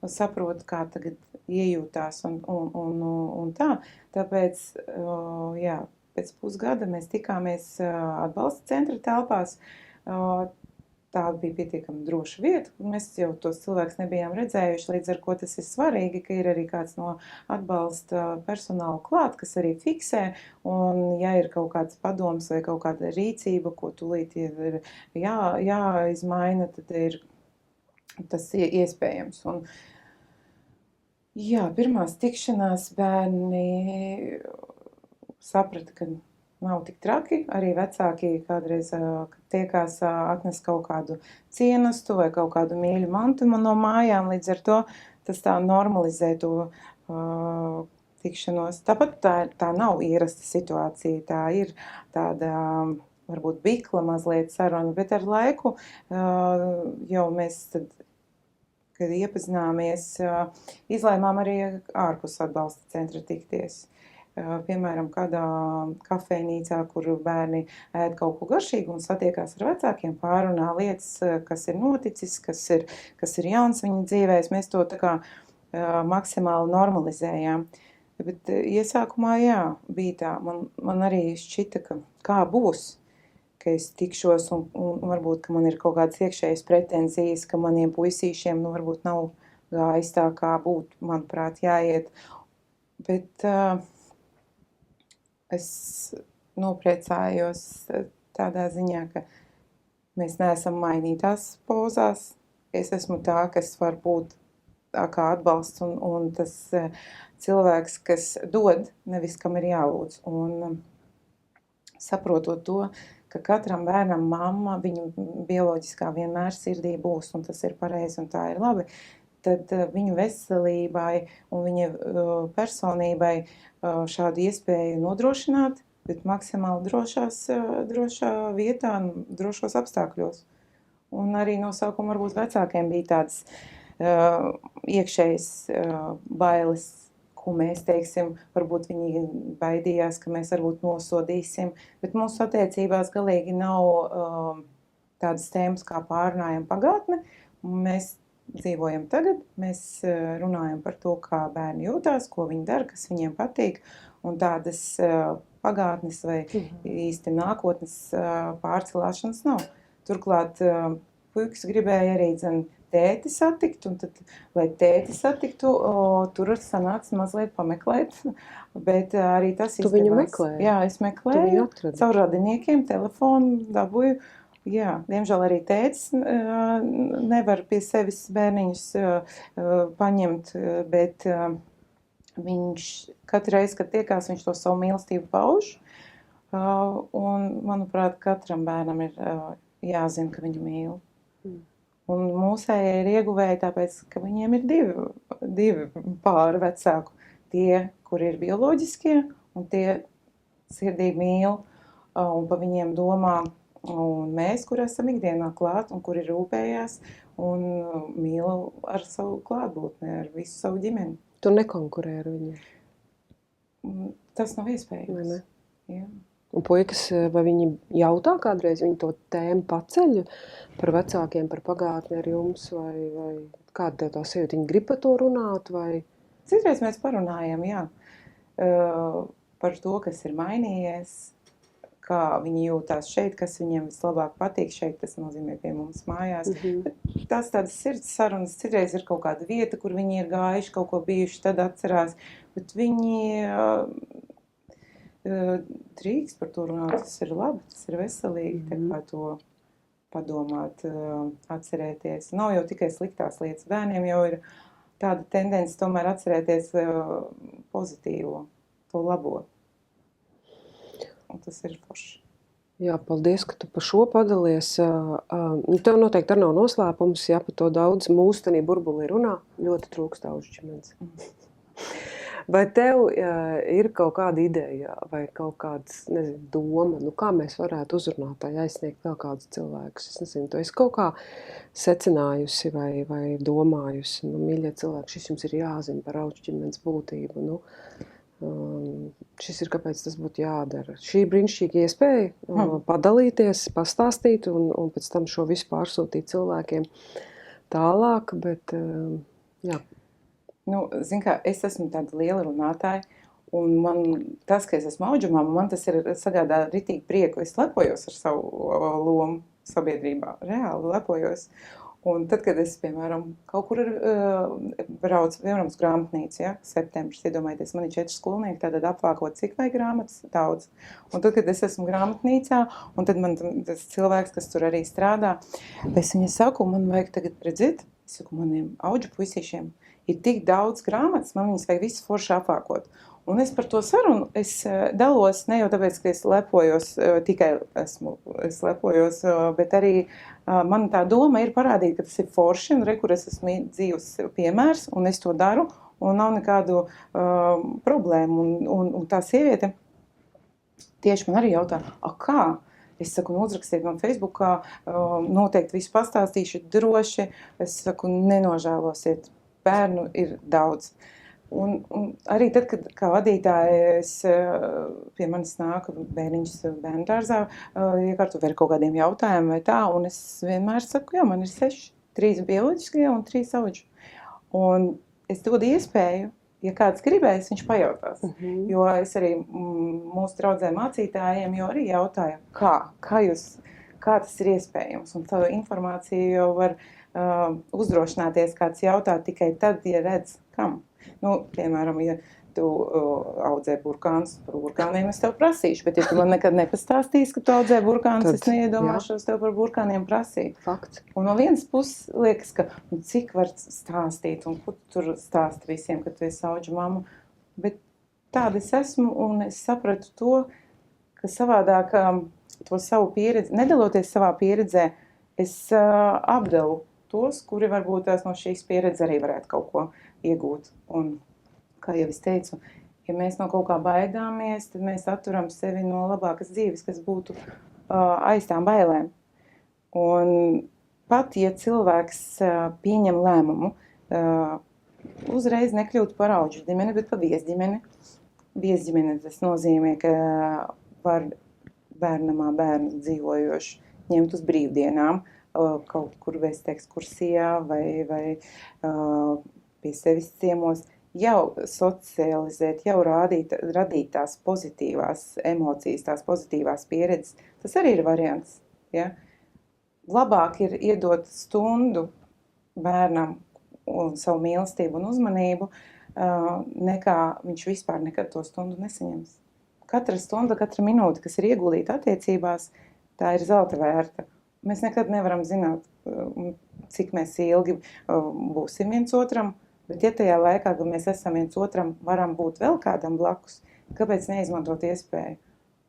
saprot, kā tagad iejūtās un tā. Tāpēc, pēc pusgada mēs tikāmies atbalsta centra telpās. Tā bija pietiekami droša vieta, un mēs jau tos cilvēkus nebijām redzējuši, līdz ar ko tas ir svarīgi, ka ir arī kāds no atbalsta personāla klāt, kas arī fiksē, un ja ir kaut kāds padoms vai kaut kāda rīcība, ko tūlīt ir jāizmaina, tad ir tas iespējams. Un, pirmās tikšanās bērni saprata, ka nav tik traki. Arī vecāki kādreiz, kad tiekās, atnes kaut kādu cienastu vai kaut kādu mīļu mantumu no mājām. Līdz ar to tas tā normalizē to tikšanos. Tāpat tā nav ierasta situācija. Tā ir tāda varbūt bikla mazliet saruna, bet ar laiku jau mēs tad, kad iepazināmies, izlēmām arī ārpus atbalsta centra tikties. Piemēram, kādā kafejnīcā, kur bērni ēd kaut ko garšīgu un satiekās ar vecākiem, pārunā lietas, kas ir noticis, kas ir jauns viņa dzīvēs. Mēs to tā kā maksimāli normalizējām. Bet iesākumā, jā, bija tā. Man arī šķita, ka kā būs, ka es tikšos un varbūt, ka man ir kaut kādas iekšējas pretenzijas, ka maniem puisīšiem, varbūt nav gājis tā, kā būtu, manuprāt, jāiet. Bet es nopriecājos tādā ziņā, ka mēs neesam mainītās pozās. Es esmu tā, kas var būt tā kā atbalsts un tas cilvēks, kas dod, nevis kam ir jālūdz. Un saprotot to, ka katram bērnam mamma, viņa bioloģiskā vienmēr sirdī būs, un tas ir pareizi un tā ir labi, tad viņu veselībai un viņa personībai šādu iespēju nodrošināt, bet maksimāli drošā vietā, drošos apstākļos. Un arī no sākuma varbūt vecākiem bija tādas iekšējas bailes, ko mēs teiksim, varbūt viņi baidījās, ka mēs varbūt nosodīsim, bet mūsu attiecībās galīgi nav tādas tēmas, kā pārunājam pagātne. Mēs dzīvojam tagad, mēs runājam par to, kā bērni jūtās, ko viņi dara, kas viņiem patīk, un tādas pagātnes vai īsti nākotnes pārcelāšanas nav. Turklāt puikas gribēja arī tēti satikt, un tad, lai tēti satiktu, tur sanāks mazliet pameklēt, bet arī tas izdevās. Tu viņu meklēji? Jā, es meklēju, caur radiniekiem, telefonu dabūju. Jā, diemžēl arī tētis nevar pie sevis bērniņus paņemt, bet viņš katru reizi, kad tiekās, viņš to savu mīlestību pauž. Un, manuprāt, katram bērnam ir jāzina, ka viņu mīl. Un mūsējie ir ieguvēji tāpēc, ka viņiem ir divi pāri vecāku. Tie, kur ir bioloģiskie, un tie sirdī mīl un pa viņiem domā. Un mēs, kur esam ikdienā klāt un kuri rūpējās un mīl ar savu klātbūtni, ar visu savu ģimeni. Tu nekonkurē ar viņiem? Tas nav iespējams. Vai ne? Jā. Un puikas, vai viņi jautā kādreiz, viņi to tēmu paceļ par vecākiem, par pagātni ar jums, vai kāda tev tā sajūta, viņi grib par to runāt, vai? Citreiz mēs parunājam, jā, par to, kas ir mainījies, kā viņi jūtās šeit, kas viņiem vislabāk patīk šeit, tas nozīmē pie mums mājās. Bet tās tādas sirds sarunas, citreiz ir kaut kāda vieta, kur viņi ir gājuši, kaut ko bijuši, tad atcerās, bet viņi drīkst par to runāt, tas ir labi, tas ir veselīgi, tā kā to padomāt, atcerēties. Nav jau tikai sliktās lietas, bērniem jau ir tāda tendence tomēr atcerēties pozitīvo, to labo. Un tas ir forši. Jā, paldies, ka tu par šo padalies. Tev noteikti arī nav noslēpums, ja par to daudz mūsu tanī burbulī runā, ļoti trūkst aužu ģimenes. Vai tev ir kaut kāda ideja vai kaut kāds, nezinu, doma, kā mēs varētu uzrunātāji aizsniegt vēl kādus cilvēkus? Es nezinu, tu esi kaut kā secinājusi vai domājusi, mīļie cilvēki, šis jums ir jāzina par aužu ģimenes būtību, šis ir, kāpēc tas būtu jādara. Šī brīnišķīga iespēja padalīties, pastāstīt un pēc tam šo visu pārsūtīt cilvēkiem tālāk, bet jā. Zin kā, es esmu tāda liela runātāja, un man tas, ka es esmu auģumā, man tas ir sagādā ritīgi prieku. Es lepojos ar savu lomu sabiedrībā, reāli lepojos. Un tad, kad es, piemēram, kaut kur braucu, piemēram, uz grāmatnīcu, ja, septembris, iedomājieties, man ir 4 skolnieki, tātad apvākot, cik vai grāmatas, daudz. Un tad, kad es esmu grāmatnīcā, un tad man tas cilvēks, kas tur arī strādā, es viņai saku, man vajag tagad redzēt, es saku, maniem auģu puisīšiem ir tik daudz grāmatas, man viņas vajag visas forši apvākot. Un es par to sarunu, es dalos ne jau tāpēc, ka es lepojos, es lepojos, bet arī man tā doma ir parādīt, ka tas ir forši, un kur es esmu dzīves piemērs, un es to daru, un nav nekādu problēmu. Un tā sieviete tieši man arī jautā, kā? Es saku, uzrakstiet man Facebookā, noteikti visu pastāstīšu droši, es saku, nenožēlosiet, bērnu ir daudz. Un arī tad, kad kā vadītāja pie manis nāk bērniņš bērnu dārzā, iekārto vēl kaut kādiem jautājumiem vai tā, un es vienmēr saku, jā, man ir 6, 3 bioloģiskie un 3 auģi. Un es dodu iespēju, ja kāds gribēs, viņš pajautās. Jo es arī mūsu draudzē mācītājiem jau arī jautāju, kā tas ir iespējams. Un tā informācija jau var uzdrošināties kāds jautā tikai tad, ja redz, kam. Piemēram, ja tu audzē burkānus, par burkāniem es tev prasīšu, bet ja tu man nekad nepastāstīsi, ka tu audzē burkānus, es neiedomāšos tev par burkāniem prasīt. Fakts. Un no vienas puses liekas, ka cik var stāstīt, un ko tu tur stāsti visiem, ka tu esi auģu mamma. Bet tāda es esmu, un es sapratu to, ka savādāk to savu pieredzi, nedaloties savā pieredzē, es apdalu tos, kuri varbūt tās no šīs pieredzes arī varētu kaut ko iegūt. Un, kā jau es teicu, ja mēs no kaut kā baidāmies, tad mēs atturam sevi no labākas dzīves, kas būtu aiz tām bailēm. Un pat, ja cilvēks pieņem lēmumu, uzreiz nekļūt par auģu ģimeni, bet par viesģimeni. Viesģimene tas nozīmē, ka var bērnamā bērnu dzīvojoši ņemt uz brīvdienām, kaut kur vest ekskursijā vai pie sevis ciemos, jau socializēt, jau radīt tās pozitīvās emocijas, tās pozitīvās pieredzes. Tas arī ir variants. Ja? Labāk ir iedot stundu bērnam un savu mīlestību un uzmanību, nekā viņš vispār nekad to stundu nesaņems. Katra stunda, katra minūte, kas ir ieguldīta attiecībās, tā ir zelta vērta. Mēs nekad nevaram zināt, cik mēs ilgi būsim viens otram, bet ja tajā laikā, kad mēs esam viens otram, varam būt vēl kādam blakus, kāpēc neizmantot iespēju?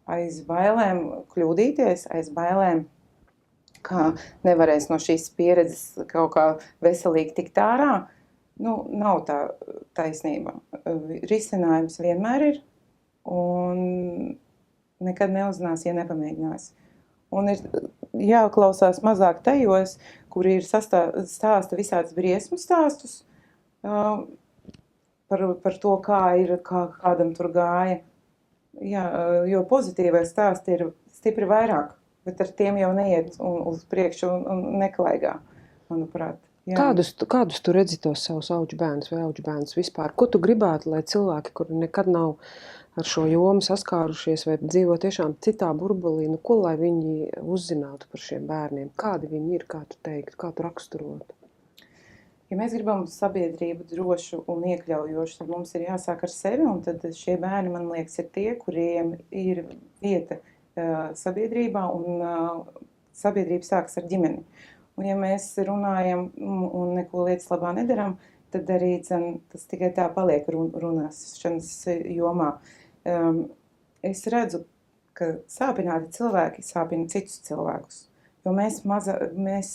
Aiz bailēm kļūdīties, aiz bailēm, kā nevarēs no šīs pieredzes kaut kā veselīgi tikt ārā, nav tā taisnība. Risinājums vienmēr ir, un nekad neuzzinās, ja nepamēģinās. Un ir jāklausās mazāk tajos, kuri ir stāsta visādas briesmu stāstus par to, kādam tur gāja. Jā, jo pozitīvais stāsti ir stipri vairāk, bet ar tiem jau neiet uz priekšu un neklaigā, manuprāt. Jā. Kādus tu redzi tos savus auģu bērnus vai auģu bērnus vispār? Ko tu gribētu, lai cilvēki, kuri nekad nav ar šo jomu saskārušies vai dzīvo tiešām citā burbulī, ko lai viņi uzzinātu par šiem bērniem? Kādi viņi ir, kā tu teiktu, kā tu raksturotu? Ja mēs gribam sabiedrību drošu un iekļaujošu, tad mums ir jāsāk ar sevi, un tad šie bērni, man liekas, ir tie, kuriem ir vieta sabiedrībā, un sabiedrība sākas ar ģimeni. Un ja mēs runājam un neko lietas labā nedaram, tad arī tas tikai tā paliek runāšanas jomā. Es redzu, ka sāpināti cilvēki sāpina citus cilvēkus, jo mēs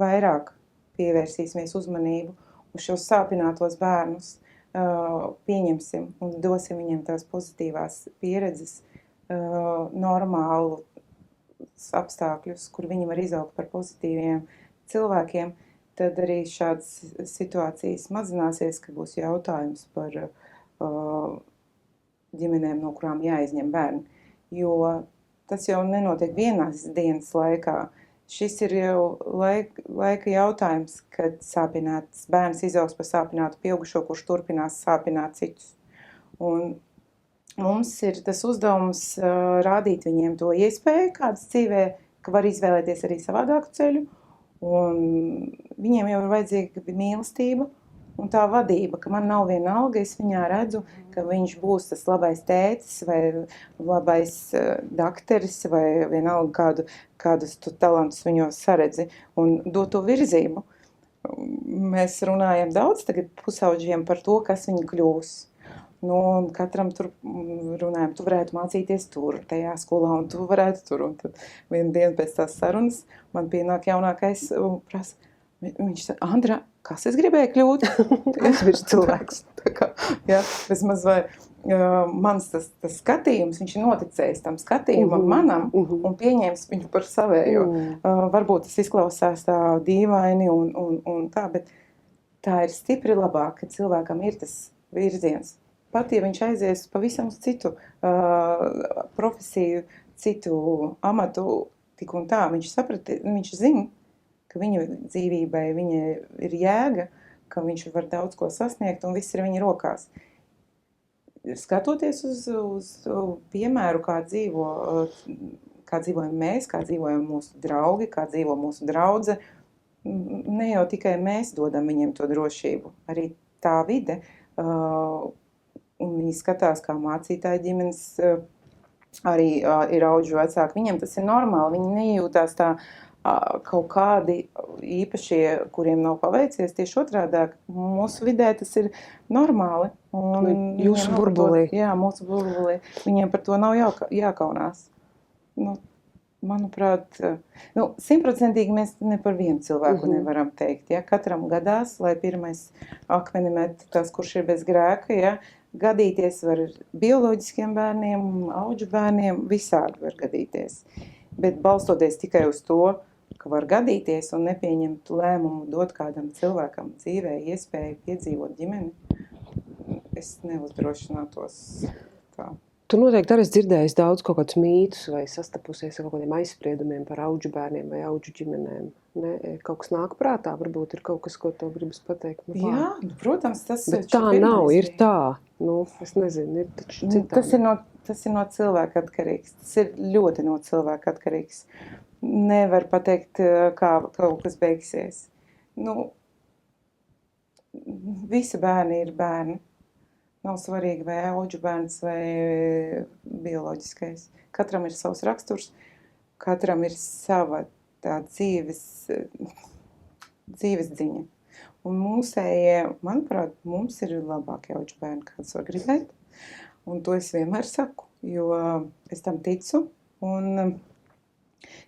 vairāk pievērsīsimies uzmanību uz šos sāpinātos bērnus, pieņemsim un dosim viņiem tās pozitīvās pieredzes, normālu apstākļus, kur viņi var izaugt par pozitīviem cilvēkiem, tad arī šādas situācijas mazināsies, ka būs jautājums par ģimenēm, no kurām jāizņem bērni. Jo tas jau nenotiek vienās dienas laikā. Šis ir jau laika jautājums, kad sāpināts bērns izaugs par sāpinātu pieaugušo, kurš turpinās sāpināt citus. Un mums ir tas uzdevums rādīt viņiem to iespēju, kādas dzīvē, ka var izvēlēties arī savādāku ceļu, un viņiem jau ir vajadzīga mīlestība un tā vadība, ka man nav vienalga, es viņā redzu, ka viņš būs tas labais tētis vai labais dakteris vai vienalga kādus tu talantus viņos saredzi un dot to virzību. Mēs runājam daudz tagad pusauģiem par to, kas viņi kļūs. Nu, un katram tur runājam, tu varētu mācīties tur, tajā skolā, un tu varētu tur. Un tad vienu dienu pēc tās sarunas man pienāk jaunākais un prasa, viņš saka, Andra, kas es gribēju kļūt? Aizmirst cilvēks. Tā kā, jā, vismaz vai mans tas skatījums, viņš ir noticējis tam skatījumam manam un pieņēmis viņu par savējo. Varbūt tas izklausās tā dīvaini un tā, bet tā ir stipri labāk, ka cilvēkam ir tas virziens. Pat, ja viņš aizies pavisam uz citu profesiju, citu amatu, tik un tā, viņš zina, ka viņa dzīvībai viņa ir jēga, ka viņš var daudz ko sasniegt un viss ir viņa rokās. Skatoties uz piemēru, kā dzīvojam mēs, kā dzīvojam mūsu draugi, kā dzīvo mūsu draudze, ne jau tikai mēs dodam viņiem to drošību, arī tā vide, un viņi skatās, kā mācītāji ģimenes arī ir audžu vecāki. Viņiem tas ir normāli, viņi nejūtās tā kaut kādi īpašie, kuriem nav paveicies, tieši otrādāk. Mūsu vidē tas ir normāli. Un jūsu burbulī. Jā, mūsu burbulī. Viņiem par to nav jākaunās. Nu, manuprāt, 100% mēs ne par vienu cilvēku nevaram teikt. Ja? Katram gadās, lai pirmais akmeni met tas, kurš ir bez grēka, ja? Gadīties var bioloģiskiem bērniem, audžu bērniem, visādi var gadīties. Bet balstoties tikai uz to, ka var gadīties un nepieņemt lēmumu dot kādam cilvēkam dzīvē iespēju piedzīvot ģimeni, es neuzdrošinātos tā. Tu noteikti arī dzirdējis daudz kaut kādus mītus vai sastapusies ar kaut kādiem aizspriedumiem par audžu bērniem vai audžu ģimenēm. Ne? Kaut kas nāk prātā, varbūt ir kaut kas, ko tev gribas pateikt. Jā, protams, tas bet tā nav, ir tā. Es nezinu, ir taču citādi. Tas ir no cilvēka atkarīgs. Tas ir ļoti no cilvēka atkarīgs. Nevar pateikt, kā kaut kas beigsies. Visi bērni ir bērni. Nav svarīgi, vai audžu bērns vai bioloģiskais. Katram ir savs raksturs, katram ir sava tā dzīves dziņa. Un mūsējie, manuprāt, mums ir labākie audžu bērni, kāds var gribēt. Un to es vienmēr saku, jo es tam ticu. Un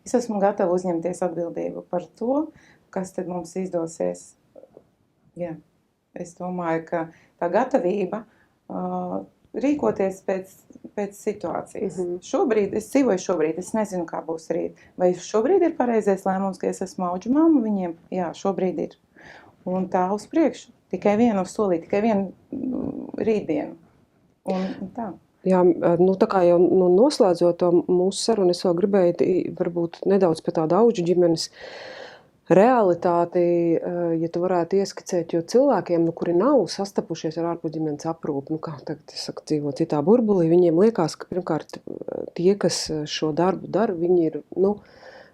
es esmu gatava uzņemties atbildību par to, kas tad mums izdosies. Jā, es domāju, ka tā gatavība rīkoties pēc situācijas. Es dzīvoju šobrīd, es nezinu, kā būs rīt. Vai šobrīd ir pareizais lēmums, ka es esmu audžu mamma viņiem? Jā, šobrīd ir. Un tā uz priekšu. Tikai vienu solīt, tikai vienu rītdienu. Un tā. Jā, tā kā jau noslēdzot to mūsu sarunu, es vēl gribēju varbūt nedaudz par tādu audžu ģimenes realitāti, ja tu varētu ieskicēt, jo cilvēkiem, kuri nav sastapušies ar ārpusģimenes aprūpi, kā tagad es saku, dzīvo citā burbulī, viņiem liekas, ka pirmkārt tie, kas šo darbu dara, viņi ir,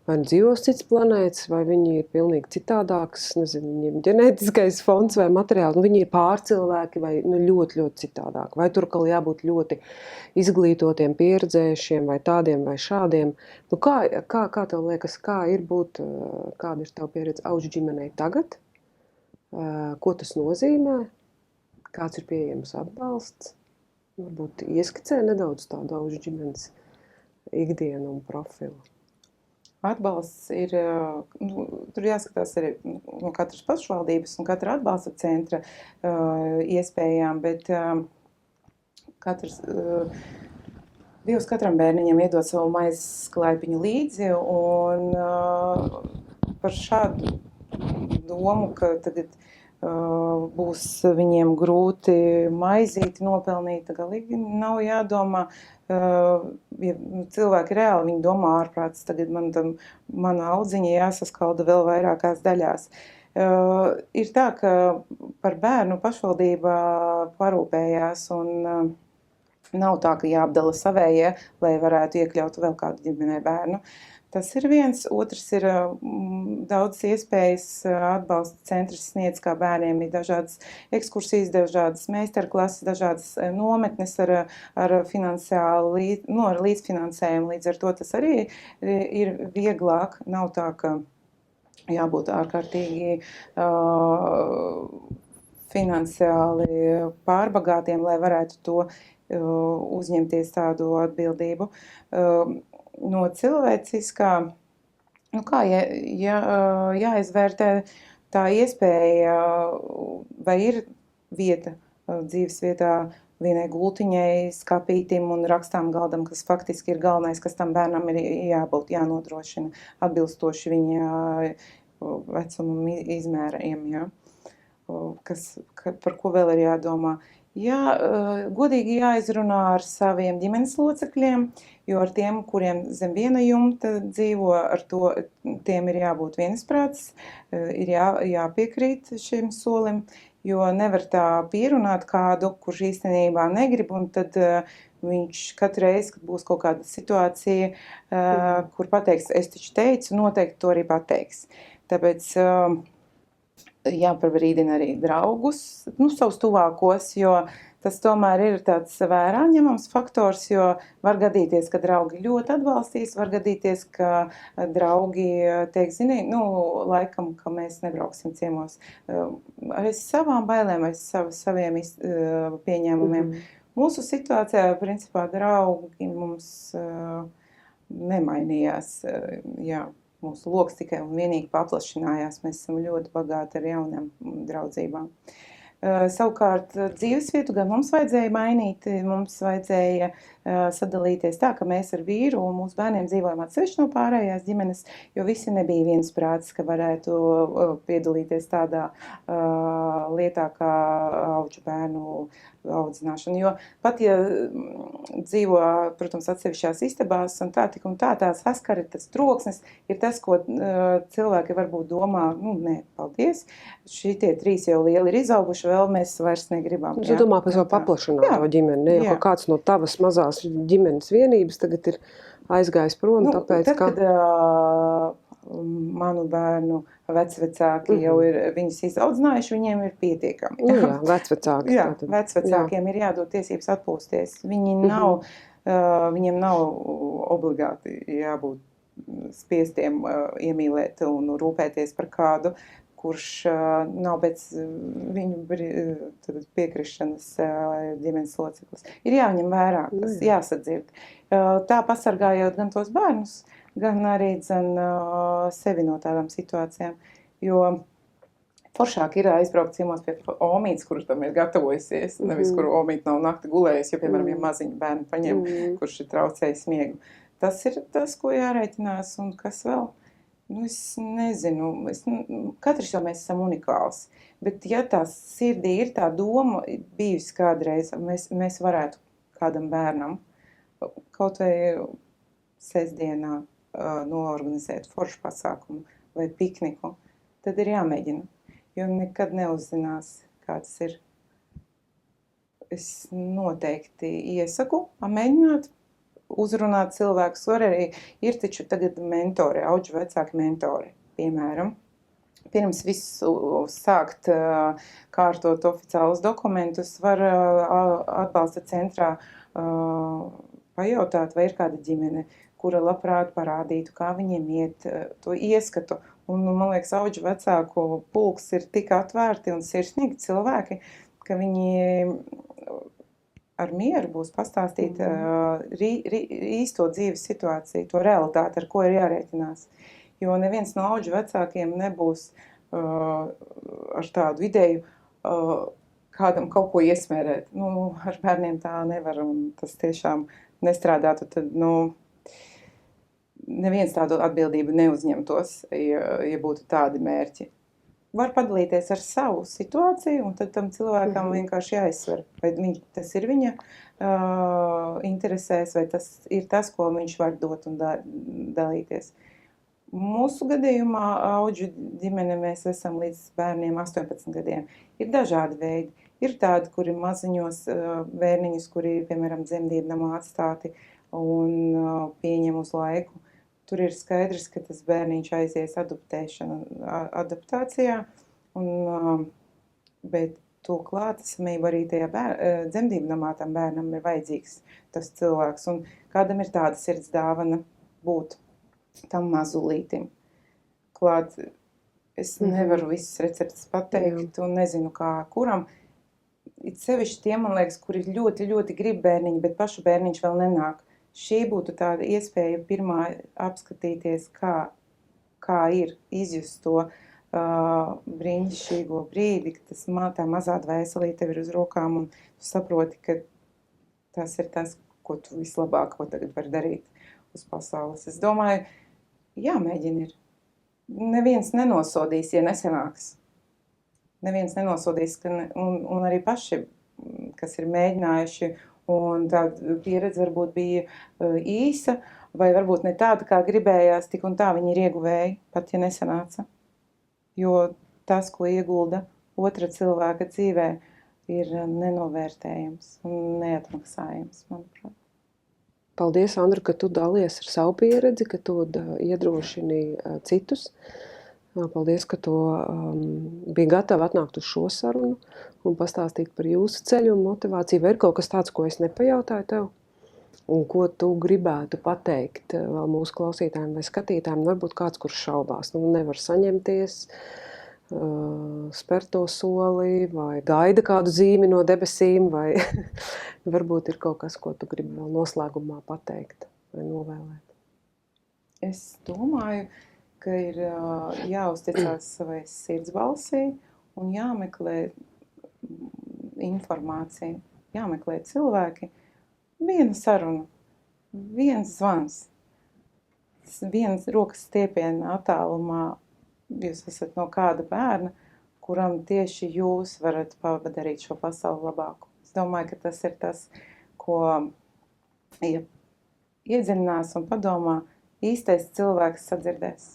vai dzīvos cits planētas, vai viņi ir pilnīgi citādāks, nezinu, viņiem ģenētiskais fonds vai materiāli, viņi ir pārcilvēki vai ļoti, ļoti citādāk. Vai tur kaut jābūt ļoti izglītotiem, pieredzējušiem vai tādiem vai šādiem. Kā tev liekas, kā ir būt, kāda ir tev pieredze audžu ģimenei tagad? Ko tas nozīmē? Kāds ir pieejams atbalsts? Varbūt ieskicē nedaudz tādu audžu ģimenes ikdienu un profilu. Atbalsts ir, tur jāskatās arī no katras pašvaldības un katra atbalsta centra iespējām, bet Dievs katram bērniņam iedod savu maizes klaipiņu līdzi, un par šādu domu, ka tagad būs viņiem grūti maizīti nopelnīt, galīgi nav jādomā. Ja cilvēki reāli, viņi domā ārprātis, tagad mana audziņa jāsaskalda vēl vairākās daļās. Ir tā, ka par bērnu pašvaldība parūpējās un nav tā, ka jāapdala savējie, lai varētu iekļaut vēl kādu ģimenē bērnu. Tas ir viens, otrs ir daudz iespējas atbalsta centrs sniedz, kā bērniem ir dažādas ekskursijas, dažādas meistarklases, dažādas nometnes ar līdzfinansējumu. Līdz ar to tas arī ir vieglāk. Nav tā, ka jābūt ārkārtīgi finansiāli pārbagātiem, lai varētu to uzņemties tādu atbildību. No cilvēciskā, nu kā, jāizvērtē tā iespēja, vai ir vieta dzīves vietā vienai gultiņai, skapītim un rakstām galdam, kas faktiski ir galvenais, kas tam bērnam ir jābūt, jānodrošina atbilstoši viņa vecuma izmēriem, ja? Par ko vēl ir jādomā. Godīgi jāizrunā ar saviem ģimenes locekļiem, jo ar tiem, kuriem zem viena jumta dzīvo, tiem ir jābūt vienisprātis, ir jāpiekrīt šim solim, jo nevar tā pierunāt kādu, kurš īstenībā negrib, un tad viņš katru reizi, kad būs kaut kāda situācija, kur pateiks, es taču teicu, noteikti to arī pateiks. Tāpēc jāpabrīdina arī draugus, savus tuvākos, jo tas tomēr ir tāds vērā ņemams faktors, jo var gadīties, ka draugi ļoti atbalstīs, var gadīties, ka draugi teiks, zini, laikam, ka mēs nebrauksim ciemos. Arī savām bailēm, arī saviem pieņēmumiem. Mūsu situācijā, principā, draugi mums nemainījās, jā. Mūsu loks tikai un vienīgi paplašinājās. Mēs esam ļoti bagāti ar jaunām draudzībām. Savukārt dzīvesvietu gan mums vajadzēja mainīt, mums vajadzēja sadalīties tā, ka mēs ar vīru un mūsu bērniem dzīvojam atsevišķi no pārējās ģimenes, jo visi nebija viensprātis, ka varētu piedalīties tādā lietā kā auģu bērnu audzināšana. Jo pat, ja dzīvo, protams, atsevišķās istabās un tā saskara, tas troksnis ir tas, ko cilvēki varbūt domā, nē, paldies, šitie 3 jau lieli ir izauguši, vēl mēs vairs negribam. Tu domā par savu paplašināto ģimeni, ne? Jo kāds no tavas mazās ģimenes vienības tagad ir aizgājis prom, tāpēc, kad manu bērnu vecvecāki jau ir viņus izaudzinājuši, viņiem ir pietiekami. Jā, vecvecāki. Jā, vecvecākiem ir jādod tiesības atpūsties. Viņiem nav obligāti jābūt spiestiem iemīlēt un rūpēties par kādu, kurš nav pēc viņu piekrišanas ģimenes loceklis. Ir jāņem vērā, tas jāsadzird. Tā pasargājot gan tos bērnus, gan arī sevi no tādām situācijām, jo foršāk ir aizbraukt ciemos pie omītes, kurš tam ir gatavojusies, nevis kuru omīte nav nakti gulējusi, jo, piemēram, ja maziņu bērnu paņem, kurš ir traucējis miegu. Tas ir tas, ko jārēķinās, un kas vēl? Es nezinu, katrs jau mēs esam unikāls, bet ja tā sirdī ir tā doma bijusi kādreiz, mēs varētu kādam bērnam kaut vai sestdienā noorganizēt foršu pasākumu vai pikniku, tad ir jāmēģina, jo nekad neuzzinās, kāds ir. Es noteikti iesaku mēģināt uzrunāt cilvēkus, var arī, ir taču tagad mentori, auģu vecāki mentori, piemēram. Pirms visu sākt kārtot oficiālus dokumentus, var atbalsta centrā pajautāt, vai ir kāda ģimene, kura labprāt parādītu, kā viņiem iet, to ieskatu. Un, man liekas, auģu vecāku pulks ir tik atvērti un sirsnīgi cilvēki, ka viņi ar mieru būs pastāstīt īsto dzīves situāciju, to realitāti, ar ko ir jārēķinās. Jo neviens no auģu vecākiem nebūs ar tādu ideju kādam kaut ko iesmērēt. Ar bērniem tā nevar, un tas tiešām nestrādātu, tad, neviens tādu atbildību neuzņemtos, ja būtu tādi mērķi. Var padalīties ar savu situāciju, un tad tam cilvēkam vienkārši jāizsver, vai tas ir viņa interesēs, vai tas ir tas, ko viņš var dot un dalīties. Mūsu gadījumā auģu ģimene mēs esam līdz bērniem 18 gadiem. Ir dažādi veidi. Ir tādi, kuri maziņos bērniņus, kuri, piemēram, dzemdību namā atstāti un pieņem uz laiku. Tur ir skaidrs, ka tas bērniņš aizies adaptācijā, bet to klātesamību arī tajā dzemdību namā tam bērnam ir vajadzīgs tas cilvēks. Un kādam ir tāda sirds dāvana būt tam mazulītim. Klāt, Es nevaru visas receptes pateikt un nezinu, kā kuram. It sevišķi tiem, man liekas, kuri ļoti, ļoti grib bērniņu, bet pašu bērniņš vēl nenāk. Šī būtu tāda iespēja pirmā apskatīties, kā ir izjust to brīnišķīgo brīdi, ka tā mazā dvēselīte tev ir uz rokām un tu saproti, ka tas ir tas, ko tu vislabāk, ko tagad var darīt uz pasaules. Es domāju, jāmēģina ir. Neviens nenosodīs, ja nesanāks. Neviens nenosodīs, un arī paši, kas ir mēģinājuši, un tā pieredze varbūt bija īsa, vai varbūt ne tāda, kā gribējās, tik un tā viņi ir ieguvēji, pat ja nesanāca. Jo tas, ko iegulda otra cilvēka dzīvē, ir nenovērtējams un neatmaksājams, manuprāt. Paldies, Andra, ka tu dalies ar savu pieredzi, ka tu iedrošini citus. Paldies, ka tu biji gatava atnākt uz šo sarunu un pastāstīt par jūsu ceļu un motivāciju. Vai ir kaut kas tāds, ko es nepajautāju tev? Un ko tu gribētu pateikt vēl mūsu klausītājiem vai skatītājiem? Varbūt kāds, kurš šaubās, nevar saņemties, spērt to soli, vai gaida kādu zīmi no debesīm, vai varbūt ir kaut kas, ko tu gribi vēl noslēgumā pateikt vai novēlēt. Es domāju, ka ir jāuzticās savai sirds balsī un jāmeklē informācija, jāmeklē cilvēki. Viena saruna, viens zvans, viens rokas stiepiena attālumā. Jūs esat no kāda bērna, kuram tieši jūs varat padarīt šo pasauli labāku. Es domāju, ka tas ir tas, ko iedziļinās un padomā, īstais cilvēks sadzirdēs.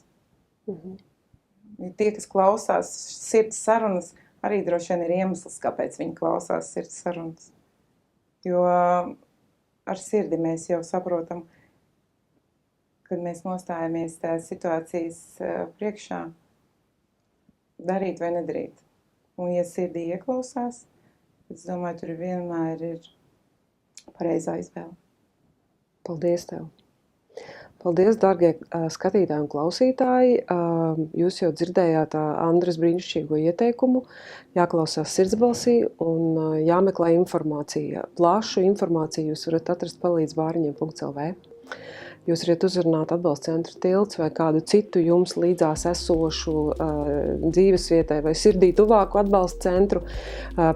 Tie, kas klausās sirds sarunas, arī droši vien ir iemesls, kāpēc viņi klausās sirds sarunas. Jo ar sirdi mēs jau saprotam, kad mēs nostājamies tās situācijas priekšā, darīt vai nedarīt. Un, ja sirdī ieklausās, es domāju, tur vienmēr ir pareizā izvēle. Paldies tev! Paldies, dārgie skatītāji un klausītāji! Jūs jau dzirdējāt Andras brīnišķīgo ieteikumu, jāklausās sirdsbalsī un jāmeklē informācija. Plašu informāciju jūs varat atrast palīdzbāriņiem.lv. Jūs varat uzrunāt atbalsta centru Tilts vai kādu citu jums līdzās esošu dzīvesvietai vai sirdī tuvāku atbalsta centru,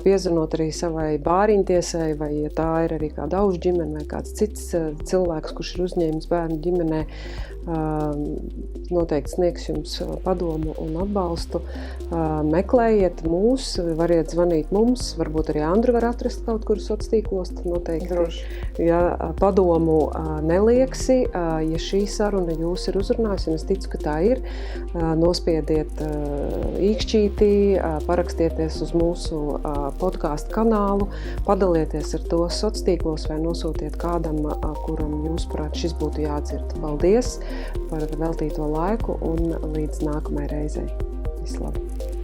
piezvanot arī savai bāriņtiesai, vai ja tā ir arī kāda aužu ģimene vai kāds cits cilvēks, kurš ir uzņēmis bērnu ģimenē, noteikti sniegs jums padomu un atbalstu. Meklējiet mūs, variet zvanīt mums, varbūt arī Andru var atrast kaut kur sociālos tīklos, noteikti. Ja padomu neliegsi, ja šī saruna jūs ir uzrunājusi, un es ticu, ka tā ir, nospiediet īkšķītī, parakstieties uz mūsu podcastu kanālu, padalieties ar to sociālos tīklos vai nosūtiet kādam, kuram jūsuprāt šis būtu jādzird. Paldies par veltīto laiku un līdz nākamajai reizei. Vislabāk!